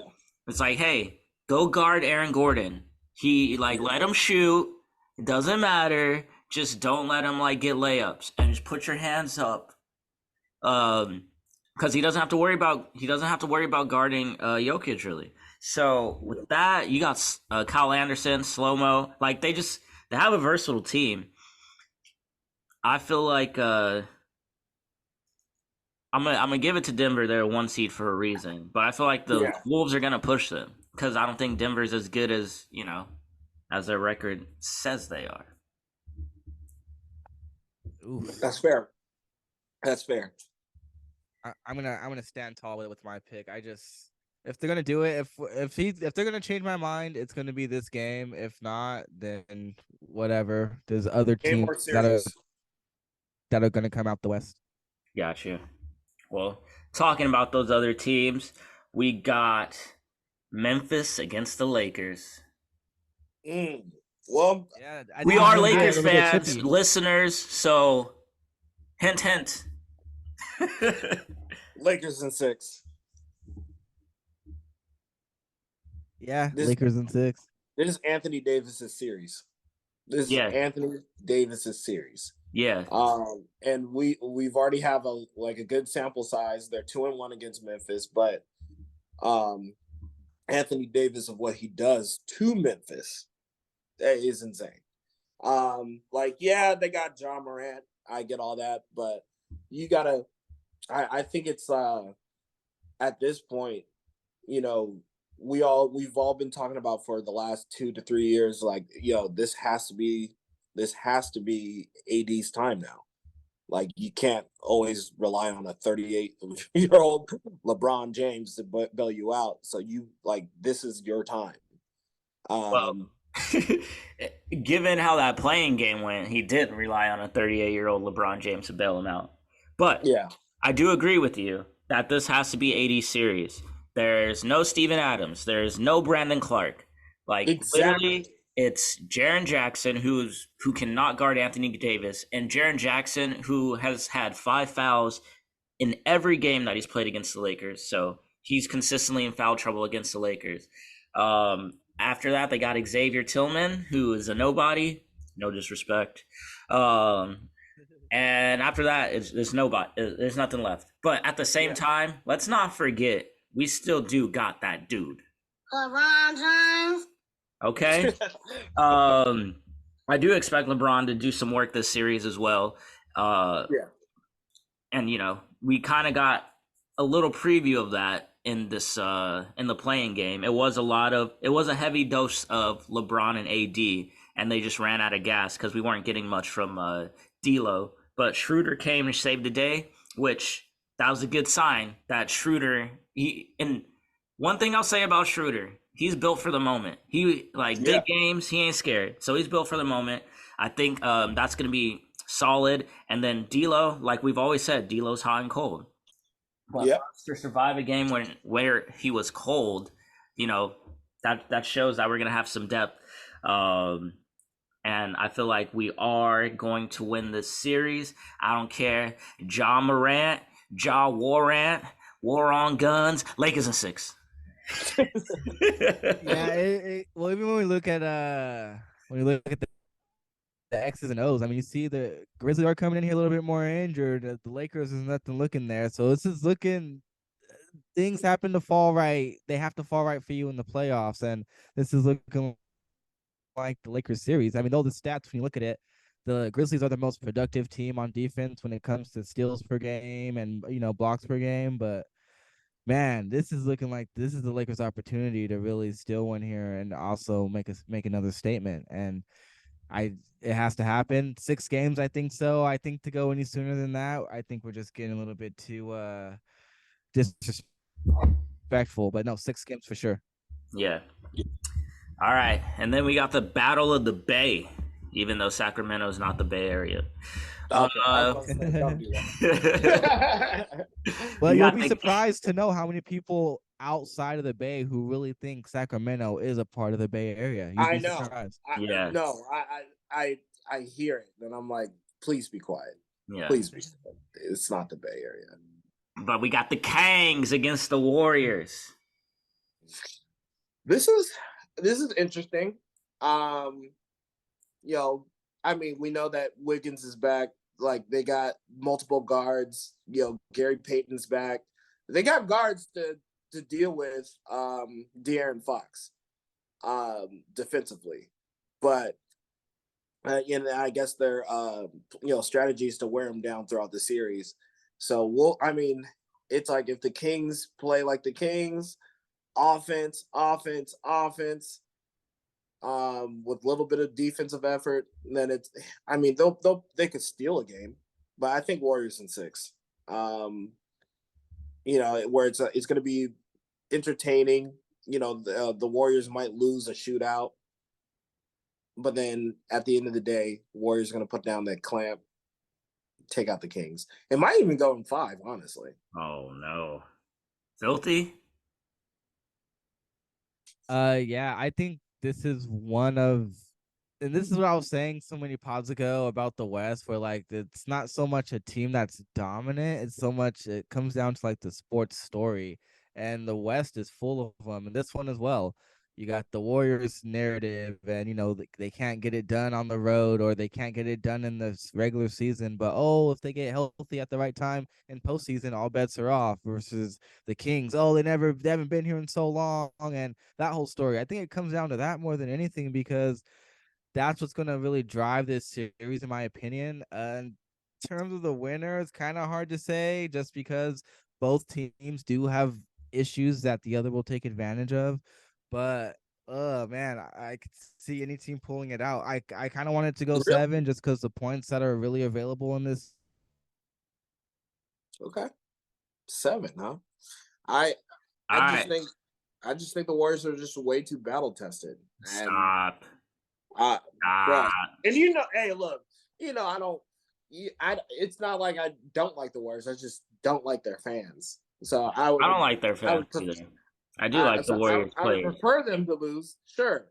it's like, hey, go guard Aaron Gordon. He let him shoot. It doesn't matter. Just don't let him like get layups and just put your hands up. Because he doesn't have to worry about guarding Jokic really. So with that, you got Kyle Anderson, Slow Mo. Like they have a versatile team. I feel like I'm gonna give it to Denver. They're a 1 seed for a reason, but I feel like the Wolves are gonna push them because I don't think Denver's as good as as their record says they are. Ooh. That's fair. That's fair. I'm gonna stand tall with my pick. If they're gonna do it, if they're gonna change my mind, it's gonna be this game. If not, then whatever. There's other teams that are gonna come out the West. Gotcha. Well, talking about those other teams, we got Memphis against the Lakers. Well, yeah, we are Lakers fans, listeners. So, hint. Lakers in 6. Yeah, Lakers in 6. This is Anthony Davis's series. This is Anthony Davis's series. Yeah. And we've already have a good sample size. They're 2-1 against Memphis, but Anthony Davis of what he does to Memphis, that is insane. They got John Morant. I get all that, but you gotta. I think it's at this point, you know, we've all been talking about for the last 2 to 3 years, like, this has to be AD's time now. Like, you can't always rely on a 38-year-old LeBron James to bail you out. So this is your time. Well, given how that playing game went, he did rely on a 38-year-old LeBron James to bail him out. But I do agree with you that this has to be AD's series. There's no Steven Adams. There's no Brandon Clark. Literally, it's Jaren Jackson who cannot guard Anthony Davis, and Jaren Jackson who has had 5 fouls in every game that he's played against the Lakers. So he's consistently in foul trouble against the Lakers. After that, they got Xavier Tillman, who is a nobody. No disrespect. And after that, there's nobody. There's nothing left. But at the same time, let's not forget, we still do got that dude. LeBron James. Okay. I do expect LeBron to do some work this series as well. And we kind of got a little preview of that in this in the playing game. It was a heavy dose of LeBron and AD, and they just ran out of gas because we weren't getting much from D'Lo. But Schroeder came and saved the day, which that was a good sign that Schroeder. And one thing I'll say about Schroeder, he's built for the moment. He like Yeah. big games, he ain't scared, so he's built for the moment. I think that's gonna be solid. And then D'Lo, like we've always said, D'Lo's hot and cold. But Yeah. for us to survive a game where he was cold, that shows that we're gonna have some depth. And I feel like we are going to win this series. I don't care. Ja Morant, Ja Warrant, War on Guns, Lakers in 6. Yeah, well, even when we look at the X's and O's, I mean, you see the Grizzlies are coming in here a little bit more injured. The Lakers is nothing looking there, so this is looking. Things happen to fall right. They have to fall right for you in the playoffs, and this is looking like the Lakers series. I mean, all the stats when you look at it, the Grizzlies are the most productive team on defense when it comes to steals per game and blocks per game. But man, this is looking like this is the Lakers' opportunity to really steal one here and also make another statement. And it has to happen. 6 games, I think so. I think to go any sooner than that, I think we're just getting a little bit too disrespectful. But no, 6 games for sure. Yeah. All right, and then we got the Battle of the Bay, even though Sacramento's not the Bay Area. Okay, don't do that. But you'll be surprised to know how many people outside of the Bay who really think Sacramento is a part of the Bay Area. I know. Yeah. No, I hear it, and I'm like, please be quiet. Yeah. Please be quiet. It's not the Bay Area. But we got the Kangs against the Warriors. This is interesting. I mean, we know that Wiggins is back. Like, they got multiple guards. Gary Payton's back. They got guards to deal with De'Aaron Fox defensively. But, I guess their, strategies to wear him down throughout the series. So, it's like if the Kings play like the Kings, offense, with a little bit of defensive effort, then they could steal a game, but I think Warriors in 6. Where it's going to be entertaining. The Warriors might lose a shootout, but then at the end of the day, Warriors are going to put down that clamp, take out the Kings. It might even go in 5, honestly. Oh no, filthy. Yeah, I think this is one of, and this is what I was saying so many pods ago about the West, where like it's not so much a team that's dominant, it's so much it comes down to like the sports story, and the West is full of them, and this one as well. You got the Warriors narrative, and they can't get it done on the road, or they can't get it done in the regular season. But if they get healthy at the right time in postseason, all bets are off. Versus the Kings, they haven't been here in so long, and that whole story. I think it comes down to that more than anything because that's what's going to really drive this series, in my opinion. In terms of the winner, it's kind of hard to say, just because both teams do have issues that the other will take advantage of. But man, I could see any team pulling it out. I kind of wanted to go 7 just because the points that are really available in this. Okay, 7, huh? I just think the Warriors are just way too battle tested. Stop. Bro. And hey, look, I don't. It's not like I don't like the Warriors. I just don't like their fans. So I don't like their fans either. I do like the Warriors players. I prefer them to lose, sure,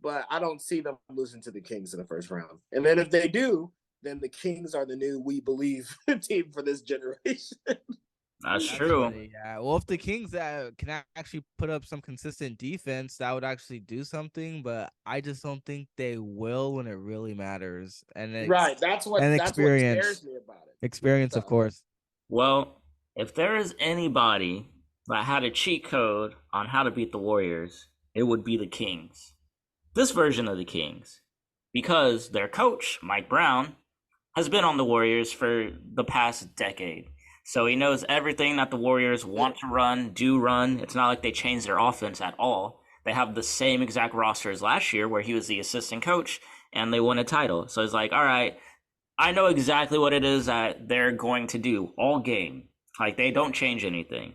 but I don't see them losing to the Kings in the first round. And then if they do, then the Kings are the new We Believe team for this generation. That's true. Yeah. Well, if the Kings can actually put up some consistent defense, that would actually do something. But I just don't think they will when it really matters. And that's what scares me about it. Experience, of course. Well, if there is anybody that had a cheat code on how to beat the Warriors, it would be the Kings. This version of the Kings. Because their coach, Mike Brown, has been on the Warriors for the past decade. So he knows everything that the Warriors want to run, do run. It's not like they changed their offense at all. They have the same exact roster as last year where he was the assistant coach, and they win a title. So it's like, all right, I know exactly what it is that they're going to do all game. Like they don't change anything.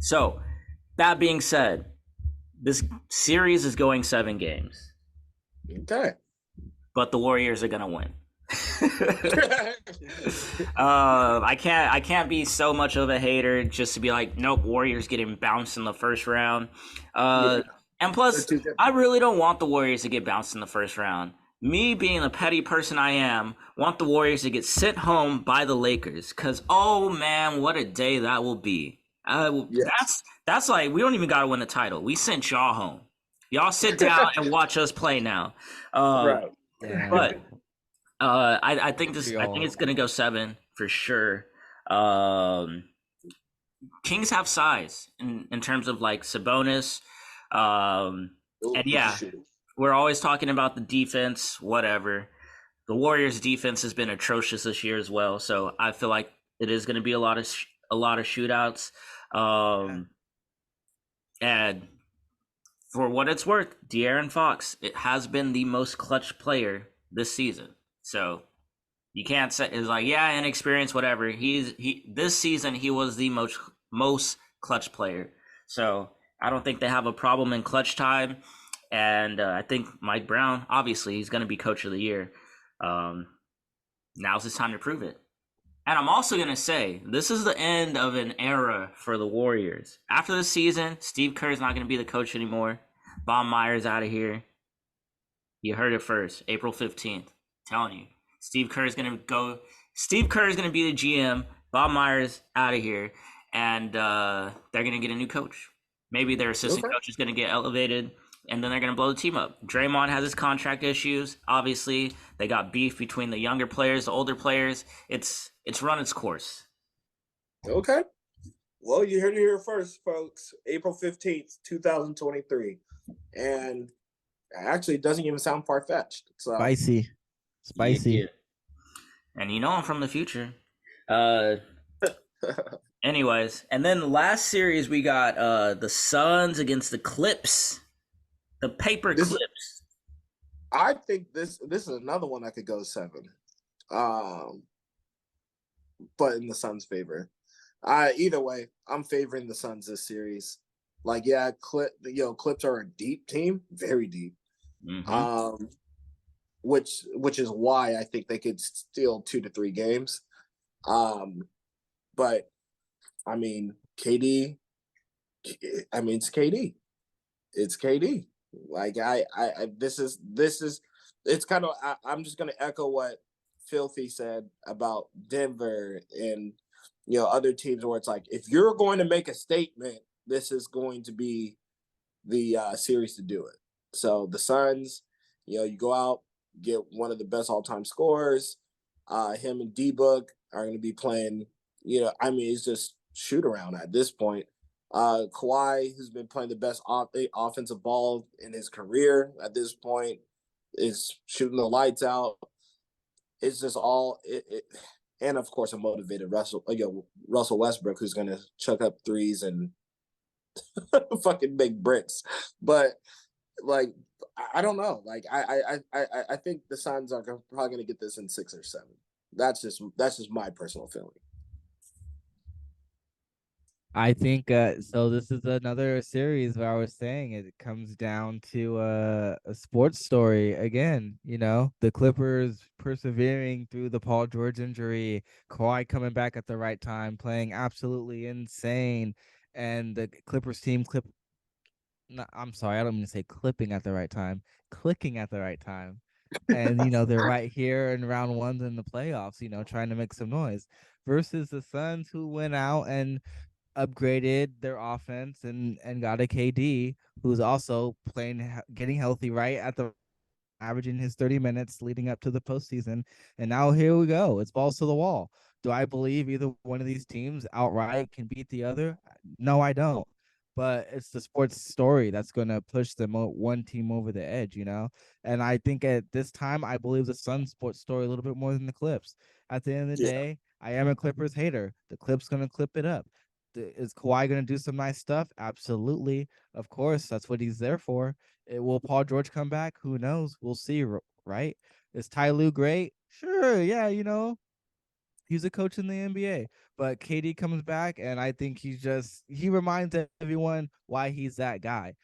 So that being said, this series is going 7 games, Okay. but the Warriors are gonna win. I can't be so much of a hater just to be like, nope, Warriors getting bounced in the first round. And plus, I really don't want the Warriors to get bounced in the first round. Me being the petty person I am, want the Warriors to get sent home by the Lakers. Cause oh man, what a day that will be. That's like we don't even gotta win the title. We sent y'all home. Y'all sit down and watch us play now. Right. But I think it's gonna go 7 for sure. Kings have size in terms of like Sabonis. And yeah, we're always talking about the defense, whatever. The Warriors' defense has been atrocious this year as well, so I feel like it is going to be a lot of shootouts. And for what it's worth, De'Aaron Fox, it has been the most clutch player this season. So you can't say it's like, yeah, inexperienced, whatever. He this season he was the most clutch player. So I don't think they have a problem in clutch time. And I think Mike Brown, obviously, he's going to be coach of the year. Now's his time to prove it. And I'm also going to say, this is the end of an era for the Warriors. After the season, Steve Kerr's not going to be the coach anymore. Bob Myers out of here. You heard it first, April 15th. I'm telling you. Steve Kerr is going to go. Steve Kerr is going to be the GM. Bob Myers out of here. And they're going to get a new coach. Maybe their assistant coach is going to get elevated. And then they're going to blow the team up. Draymond has his contract issues. Obviously, they got beef between the younger players, the older players. It's run its course. Okay. Well, you heard it here first, folks. April 15th, 2023. And actually, it doesn't even sound far-fetched. So. Spicy. Yeah. And you know I'm from the future. Anyways, and then the last series we got the Suns against the Clips. The paper clips. I think this is another one that could go 7. But in the Suns' favor. Either way, I'm favoring the Suns this series. Like, yeah, Clips are a deep team, very deep. Mm-hmm. Which is why I think they could steal 2 to 3 games. But I mean, KD. I mean, it's KD. It's KD. Like this is it's kind of I'm just gonna echo what Filthy said about Denver and other teams where it's like if you're going to make a statement, this is going to be the series to do it. So the Suns, you go out, get one of the best all-time scorers. Him and D-Book are going to be playing. I mean, it's just shoot around at this point. Kawhi, who's been playing the best offensive ball in his career at this point, is shooting the lights out. It's just all and of course a motivated Russell Westbrook, who's going to chuck up threes and fucking make bricks. But like, I don't know. Like, I think the Suns are probably going to get this in 6 or 7. That's just my personal feeling. I think so. This is another series where I was saying it comes down to a sports story again. The Clippers persevering through the Paul George injury, Kawhi coming back at the right time, playing absolutely insane, and the Clippers team No, I'm sorry, I don't mean to say clipping at the right time, clicking at the right time. And they're right here in round 1 in the playoffs, trying to make some noise versus the Suns, who went out and upgraded their offense and got a KD who's also getting healthy right at the averaging his 30 minutes leading up to the postseason. And now here we go. It's balls to the wall. Do I believe either one of these teams outright can beat the other? No, I don't. But it's the sports story that's going to push one team over the edge, And I think at this time, I believe the Suns sports story a little bit more than the Clips. At the end of the day, I am a Clippers hater. The Clips going to clip it up. Is Kawhi going to do some nice stuff? Absolutely. Of course, that's what he's there for. Will Paul George come back? Who knows? We'll see. right? Is Ty Lue great? Sure, yeah, he's a coach in the NBA. But KD comes back, and I think he reminds everyone why he's that guy.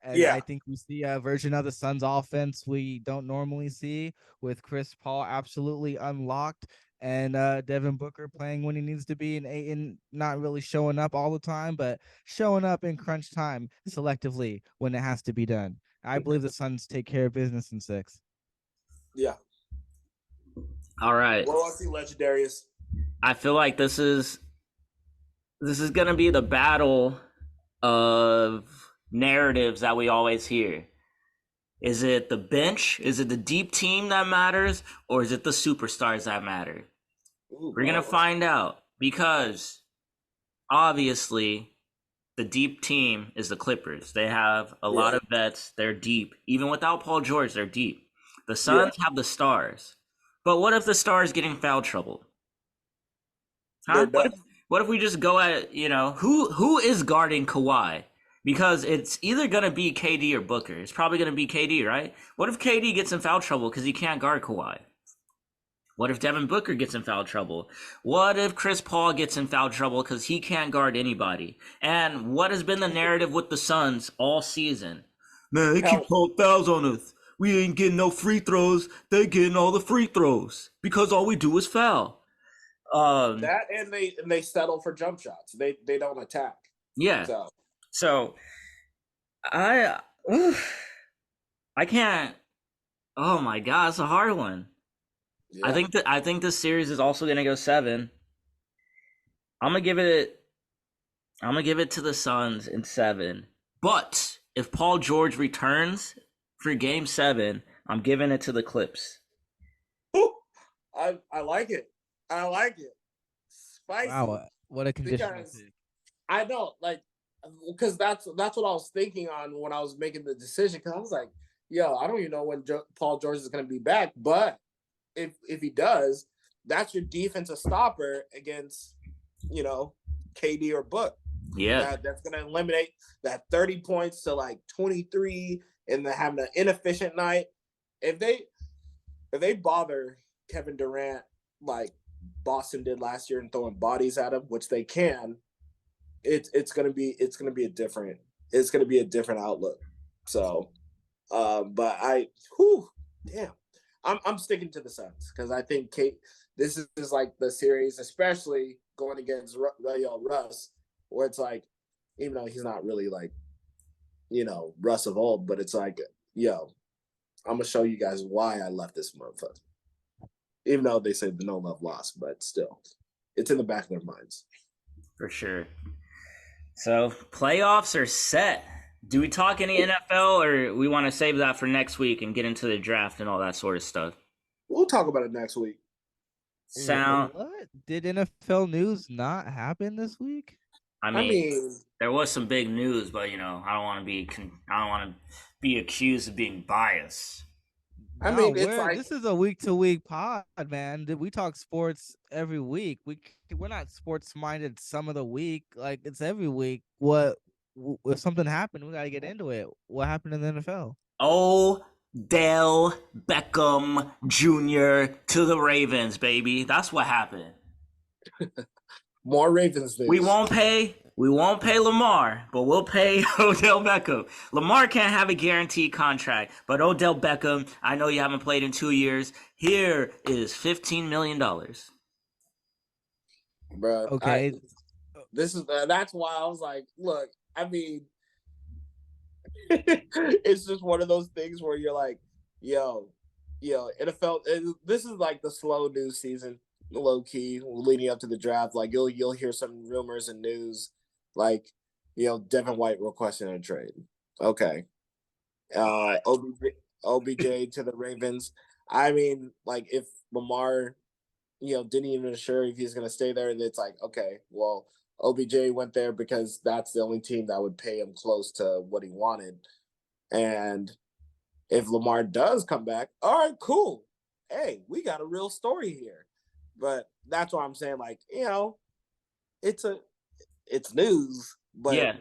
And I Yeah, think we see a version of the Suns offense we don't normally see, with Chris Paul absolutely unlocked, and Devin Booker playing when he needs to be, and Ayton not really showing up all the time, but showing up in crunch time selectively when it has to be done. I believe the Suns take care of business in 6. yeah. All right. Well, let's see, Legendarius. I feel like this is gonna be the battle of narratives that we always hear. Is it the bench? Is it the deep team that matters? Or is it the superstars that matter? Ooh, We're going to find out, because obviously the deep team is the Clippers. They have a lot of vets. They're deep. Even without Paul George, they're deep. The Suns have the stars. But what if the stars get in foul trouble? Huh? They're done. What if we just go at, who is guarding Kawhi? Because it's either going to be KD or Booker. It's probably going to be KD, right? What if KD gets in foul trouble because he can't guard Kawhi? What if Devin Booker gets in foul trouble? What if Chris Paul gets in foul trouble because he can't guard anybody? And what has been the narrative with the Suns all season? Man, they keep calling fouls on us. We ain't getting no free throws. They getting all the free throws because all we do is foul. That and they settle for jump shots. They don't attack. Yeah. So I can't. Oh my God, it's a hard one. Yeah. I think this series is also gonna go 7. I'm gonna give it to the Suns in 7. But if Paul George returns for Game 7, I'm giving it to the Clips. Ooh, I like it. I like it. Spicy. Wow, what a condition! I know, because that's what I was thinking on when I was making the decision. Because I was like, yo, I don't even know when Paul George is going to be back. But if he does, that's your defensive stopper against, KD or Book. Yeah, that's going to eliminate that 30 points to 23, and then having an inefficient night. If they bother Kevin Durant like Boston did last year and throwing bodies at him, which they can, it's gonna be a different outlook. So, but I'm sticking to the Suns because I think this is like the series, especially going against Russ, where it's like, even though he's not really Russ of old, but it's like, yo, I'm gonna show you guys why I left this motherfucker. Even though they say the no love lost, but still, it's in the back of their minds. For sure. So playoffs are set. Do we talk any NFL, or we want to save that for next week and get into the draft and all that sort of stuff? We'll talk about it next week. What? Did NFL news not happen this week? I mean, there was some big news, but I don't want to be accused of being biased. This is a week-to-week pod, man. We talk sports every week. We're not sports-minded some of the week. Like, it's every week. If something happened, we gotta get into it. What happened in the NFL? Odell Beckham Jr. to the Ravens, baby. That's what happened. More Ravens news. We won't pay Lamar, but we'll pay Odell Beckham. Lamar can't have a guaranteed contract, but Odell Beckham, I know you haven't played in 2 years. Here is $15 million. Bro, okay. That's why I was like, look, I mean, it's just one of those things where you're like, yo, NFL. This is like the slow news season. Low key leading up to the draft, like you'll hear some rumors and news, like Devin White requesting a trade. Okay, OBJ to the Ravens. I mean, like if Lamar, didn't even assure if he's gonna stay there, it's like, okay, well, OBJ went there because that's the only team that would pay him close to what he wanted, and if Lamar does come back, all right, cool. Hey, we got a real story here. But that's why I'm saying, like, it's news. But yeah.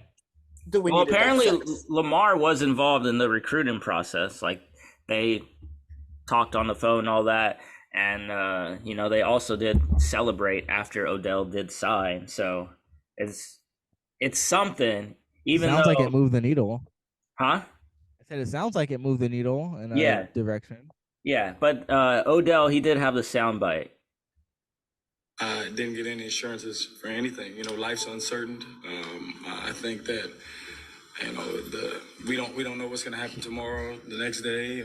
Apparently Lamar was involved in the recruiting process. Like they talked on the phone and all that. And they also did celebrate after Odell did sign. So it's something. Even Sounds like though, it moved the needle. huh? I said it sounds like it moved the needle in a Yeah, direction. yeah. But Odell, he did have the soundbite. I didn't get any assurances for anything. Life's uncertain. I think that we don't know what's going to happen tomorrow, the next day.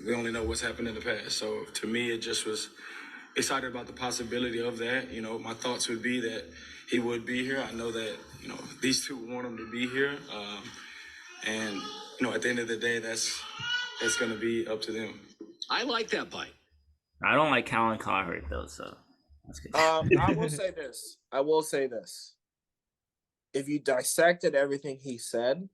We only know what's happened in the past. So to me, it just was excited about the possibility of that. My thoughts would be that he would be here. I know that these two want him to be here, and at the end of the day, that's going to be up to them. I like that bite. I don't like Colin Cowherd though, so that's good. I will say this. If you dissected everything he said,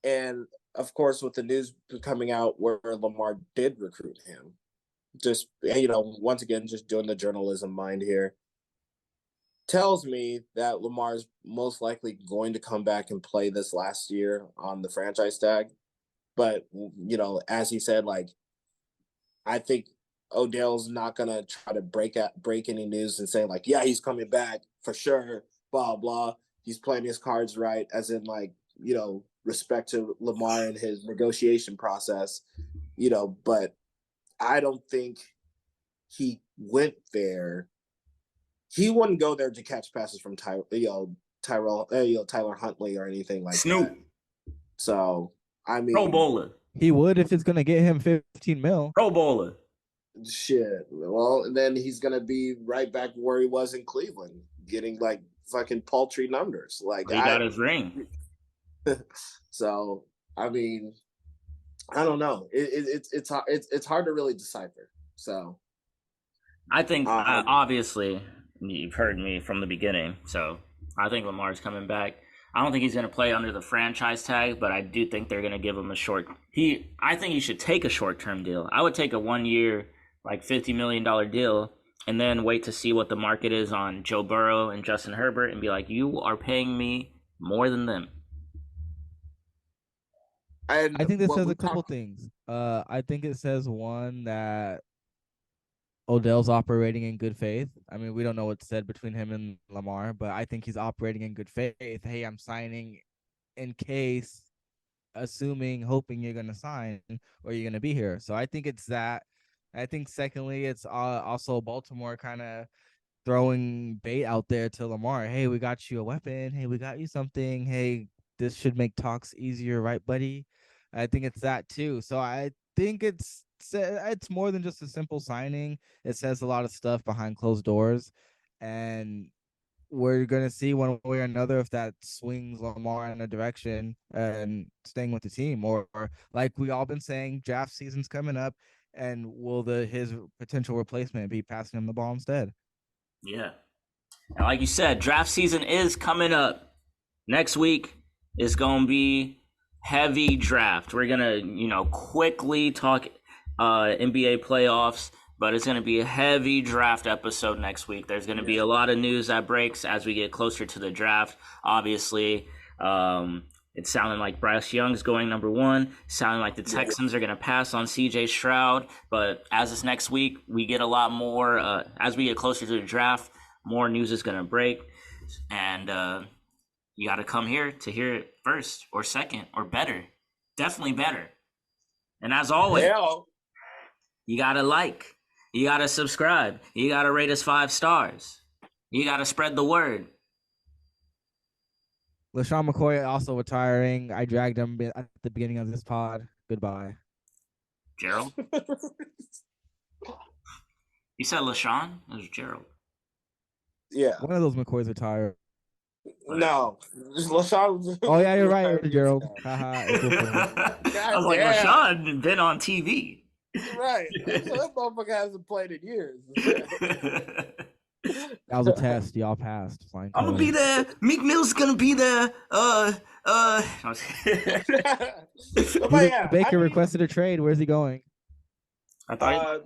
and of course with the news coming out where Lamar did recruit him, just once again, just doing the journalism mind here, tells me that Lamar's most likely going to come back and play this last year on the franchise tag. But as he said, like, I think Odell's not gonna try to break any news and say like, yeah, he's coming back for sure, blah blah. He's playing his cards right, as in like, respect to Lamar and his negotiation process, but I don't think he went there. He wouldn't go there to catch passes from Tyler Huntley or anything like Snoop. that. So I mean, Pro Bowler. He would if it's gonna get him 15 mil. Pro Bowler. Shit. Well, then he's gonna be right back where he was in Cleveland, getting like fucking paltry numbers. Like, he got his ring. So I mean, I don't know. It's hard to really decipher. So I think obviously you've heard me from the beginning, so I think Lamar's coming back. I don't think he's going to play under the franchise tag, but I do think they're going to give him I think he should take a short-term deal. I would take a 1 year, like $50 million deal, and then wait to see what the market is on Joe Burrow and Justin Herbert and be like, you are paying me more than them. I think this says a couple things. I think it says, one, that Odell's operating in good faith. I mean, we don't know what's said between him and Lamar, but I think he's operating in good faith. Hey, I'm signing in case, hoping you're going to sign or you're going to be here. So I think it's that. I think secondly, it's also Baltimore kind of throwing bait out there to Lamar. Hey, we got you a weapon. Hey, we got you something. Hey, this should make talks easier, right, buddy? I think it's that too. So I think it's more than just a simple signing. It says a lot of stuff behind closed doors, and we're gonna see one way or another if that swings Lamar in a direction and staying with the team, or like we all been saying, draft season's coming up, and will his potential replacement be passing him the ball instead? Yeah, and like you said, draft season is coming up. Next week is gonna be heavy draft. We're gonna quickly talk NBA playoffs, but it's going to be a heavy draft episode next week. There's going to be a lot of news that breaks as we get closer to the draft. Obviously, it's sounding like Bryce Young's going number 1, sounding like the Texans are going to pass on CJ Stroud, but as this next week, we get a lot more, as we get closer to the draft, more news is going to break, and you got to come here to hear it first or second or better. Definitely better. And as always, you got to like, you got to subscribe, you got to rate us 5 stars, you got to spread the word. LaShawn McCoy also retiring. I dragged him at the beginning of this pod. Goodbye. Gerald? You said LaShawn? It was Gerald. Yeah. One of those McCoys retired. No. LaShawn. Oh, yeah, you're right, Gerald. Haha. I was like, LaShawn been on TV. Right. That motherfucker hasn't played in years. That was a test. Y'all passed. I'm gonna be there. Meek Mill's gonna be there. Baker requested a trade. Where's he going? I thought.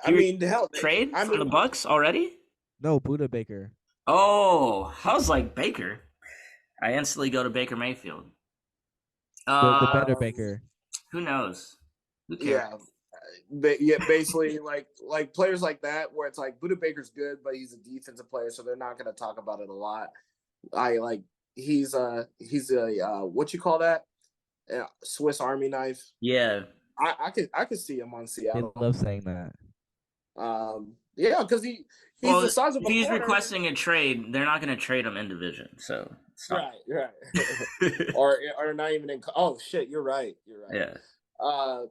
Hell, trade from the Bucks already? No, Buda Baker. Oh, I was like Baker. I instantly go to Baker Mayfield. The better Baker. Who knows? Who cares? Yeah. But yeah, basically like players like that where it's like Buda Baker's good, but he's a defensive player, so they're not going to talk about it a lot. I like he's a what you call that? Swiss Army knife. Yeah. I could see him on They Seattle. love saying that. Yeah, because he's Well, the size of if a he's corner. requesting a trade, they're not going to trade him in division. So it's not. Right. or not even in. Oh shit, you're right. You're right. Yeah.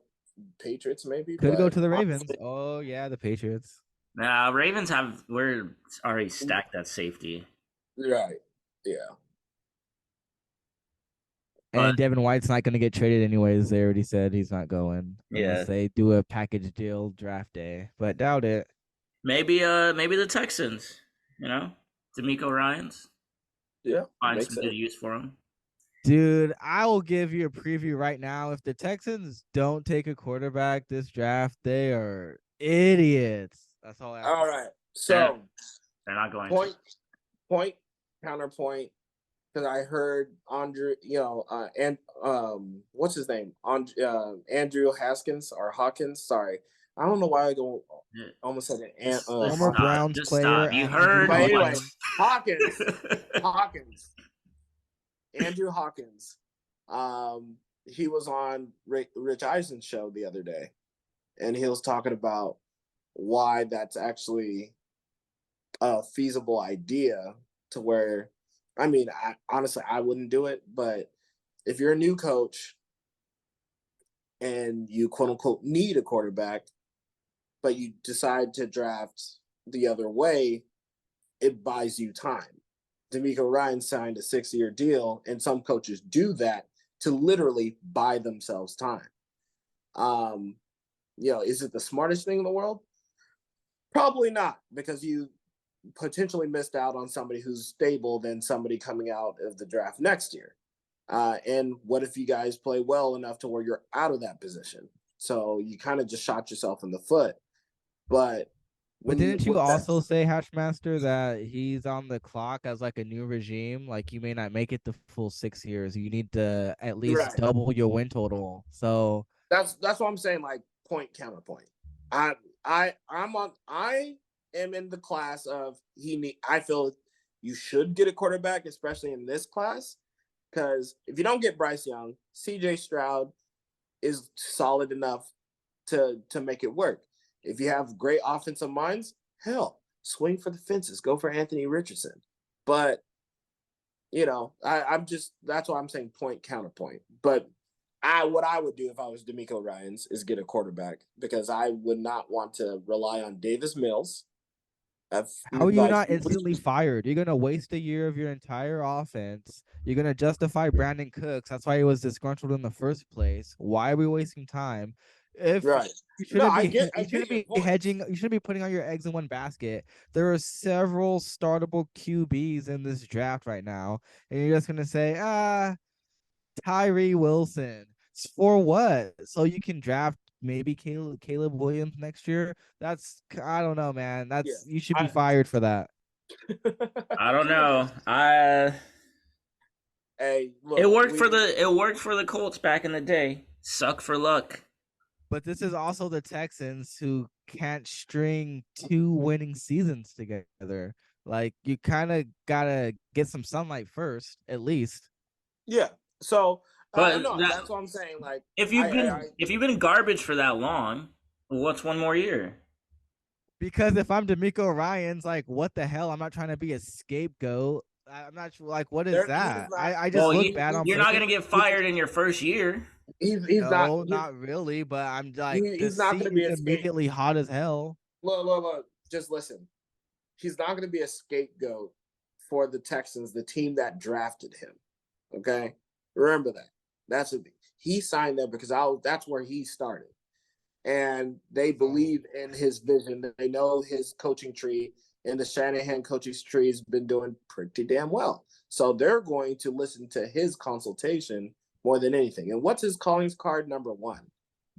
Patriots maybe Could but go to the Ravens. honestly, Oh yeah, the Patriots. Nah, Ravens we're already stacked at safety. right. Yeah. But And Devin White's not going to get traded anyways. They already said he's not going Yeah. unless they do a package deal draft day. But doubt it. maybe the Texans, D'Amico Ryans. Yeah. Find makes some sense. good use for him. Dude, I will give you a preview right now. If the Texans don't take a quarterback this draft, they are idiots. That's all I have. All right. So They're not going point, counterpoint. Because I heard Andrew, and what's his name? Andrew Haskins or Hawkins. Sorry, I don't know why I go almost said an Former Browns Just player. stop. You Andrew heard. But anyway, Hawkins. Hawkins. Andrew Hawkins. He was on Rich Eisen's show the other day, and he was talking about why that's actually a feasible idea to where, I mean, honestly, I wouldn't do it, but if you're a new coach and you quote unquote need a quarterback, but you decide to draft the other way, it buys you time. D'Amico Ryan signed a 6-year deal, and some coaches do that to literally buy themselves time. Is it the smartest thing in the world? Probably not, because you potentially missed out on somebody who's stable than somebody coming out of the draft next year. And what if you guys play well enough to where you're out of that position? So you kind of just shot yourself in the foot. But didn't you also say, Hatchmaster, that he's on the clock as like a new regime? Like you may not make it the full 6 years. You need to at least double your win total. So that's what I'm saying. Like point counterpoint. I am in the class of I feel you should get a quarterback, especially in this class, because if you don't get Bryce Young, CJ Stroud is solid enough to make it work. If you have great offensive minds, hell, swing for the fences, go for Anthony Richardson. But that's why I'm saying point counterpoint. But what I would do if I was D'Amico Ryans is get a quarterback, because I would not want to rely on Davis Mills. How are you not instantly fired? You're going to waste a year of your entire offense. You're going to justify Brandon Cooks. That's why he was disgruntled in the first place. Why are we wasting time? You shouldn't be hedging. You shouldn't be putting all your eggs in one basket. There are several startable QBs in this draft right now, and you're just going to say, Tyree Wilson. For what? So you can draft maybe Caleb Williams next year. I don't know, man. You should be fired for that. I don't know. Hey, look, it worked for the Colts back in the day. Suck for luck. But this is also the Texans, who can't string 2 winning seasons together. Like, you kind of gotta get some sunlight first, at least. Yeah. So, but that's what I'm saying. Like, if you've been garbage for that long, what's one more year? Because if I'm D'Amico Ryans, like, what the hell? I'm not trying to be a scapegoat. I'm not like, what is that? I just look bad on. You're not gonna get fired in your first year. Not really. But I'm like, he's not going to be immediately hot as hell. Look. Just listen. He's not going to be a scapegoat for the Texans, the team that drafted him. Okay, remember that. That's what he signed there because that's where he started, and they believe in his vision. They know his coaching tree, and the Shanahan coaching tree has been doing pretty damn well. So they're going to listen to his consultation more than anything. And what's his calling card number 1?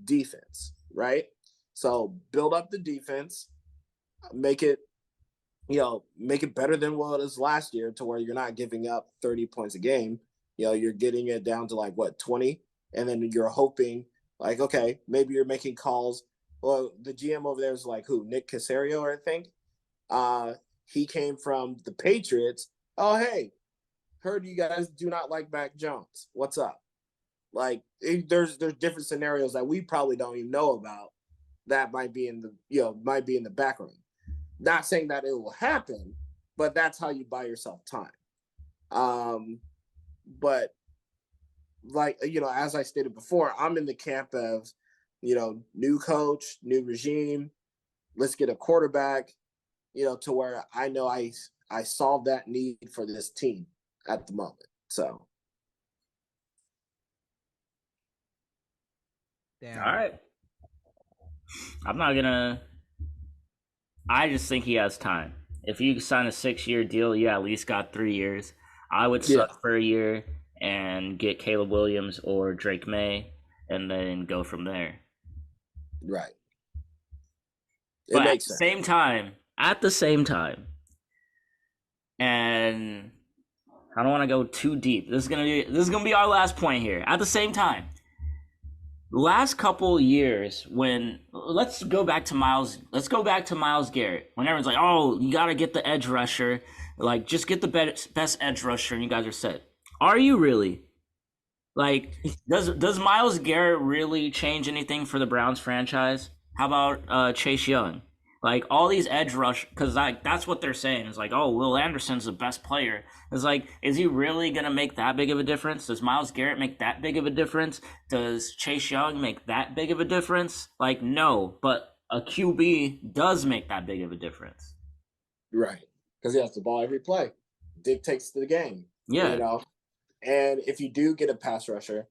Defense, right? So build up the defense, make it better than what it was last year, to where you're not giving up 30 points a game. You're getting it down to 20, and then you're hoping Like, okay, maybe you're making calls. Well, the GM over there is like who? Nick Casario, I think. He came from the Patriots. Oh, hey, heard you guys do not like Mac Jones. What's up? Like, there's different scenarios that we probably don't even know about that might be in the background. Not saying that it will happen, but that's how you buy yourself time. But like, as I stated before, I'm in the camp of, new coach, new regime. Let's get a quarterback, to where I know I solve that need for this team at the moment. So, Damn. All right. I'm not gonna. I just think he has time. If you sign a 6-year deal, you at least got 3 years. I would suck for a year and get Caleb Williams or Drake May, and then go from there. right. But at the same time, and I don't want to go too deep. This is gonna be our last point here. At the same time, last couple years, let's go back to Myles Garrett. When everyone's like, "Oh, you got to get the edge rusher, like just get the best edge rusher," and you guys are set. Are you really? Like, does Myles Garrett really change anything for the Browns franchise? How about Chase Young? Like, all these edge rush, because that's what they're saying. It's like, oh, Will Anderson's the best player. It's like, is he really going to make that big of a difference? Does Myles Garrett make that big of a difference? Does Chase Young make that big of a difference? Like, no, but a QB does make that big of a difference. Right. Because he has the ball every play. Dictates the game. Yeah. And if you do get a pass rusher,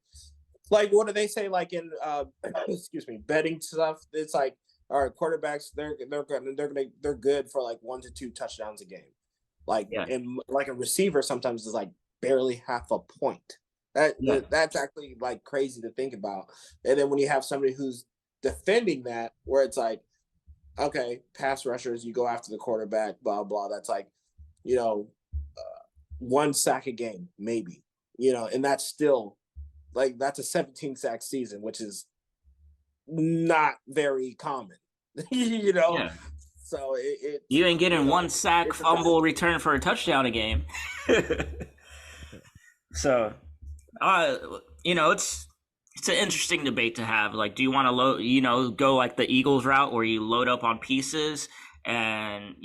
like, what do they say? Like in betting stuff, it's like, all right, quarterbacks they're good for like 1 to 2 touchdowns a game. Like, and like a receiver sometimes is like barely half a point. That's actually like crazy to think about. And then when you have somebody who's defending that, where it's like, okay, pass rushers, you go after the quarterback, blah blah. That's like, 1 sack a game, maybe. And that's still like, that's a 17 sack season, which is not very common. Yeah. So you ain't getting 1 sack, fumble, return for a touchdown a game. So, it's an interesting debate to have. Like, do you want to go like the Eagles route, where you load up on pieces and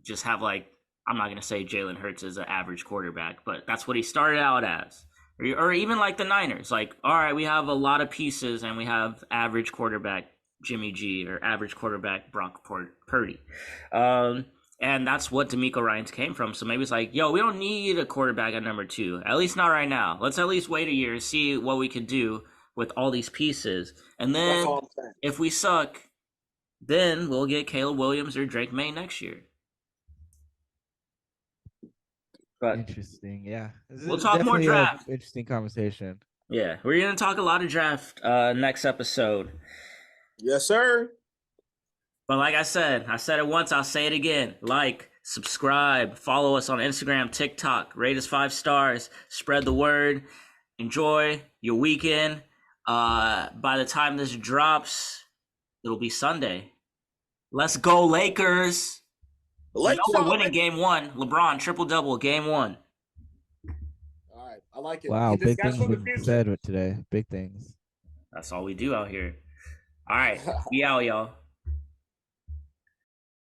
just have, like, I'm not gonna say Jalen Hurts is an average quarterback, but that's what he started out as. Or even like the Niners, like, all right, we have a lot of pieces and we have average quarterback Jimmy G or average quarterback Brock Purdy. And that's what DeMeco Ryans came from. So maybe it's like, yo, we don't need a quarterback at number 2, at least not right now. Let's at least wait a year, see what we could do with all these pieces. And then if we suck, then we'll get Caleb Williams or Drake May next year. But interesting, yeah. We'll talk more draft. Interesting conversation. Yeah, we're gonna talk a lot of draft next episode. Yes, sir. But like I said it once, I'll say it again. Like, subscribe, follow us on Instagram, TikTok, rate us 5 stars, spread the word. Enjoy your weekend. By the time this drops, it'll be Sunday. Let's go, Lakers! We're winning game 1. LeBron, triple-double, game 1. All right, I like it. Wow, big things been said today. Big things. That's all we do out here. All right, we out, y'all.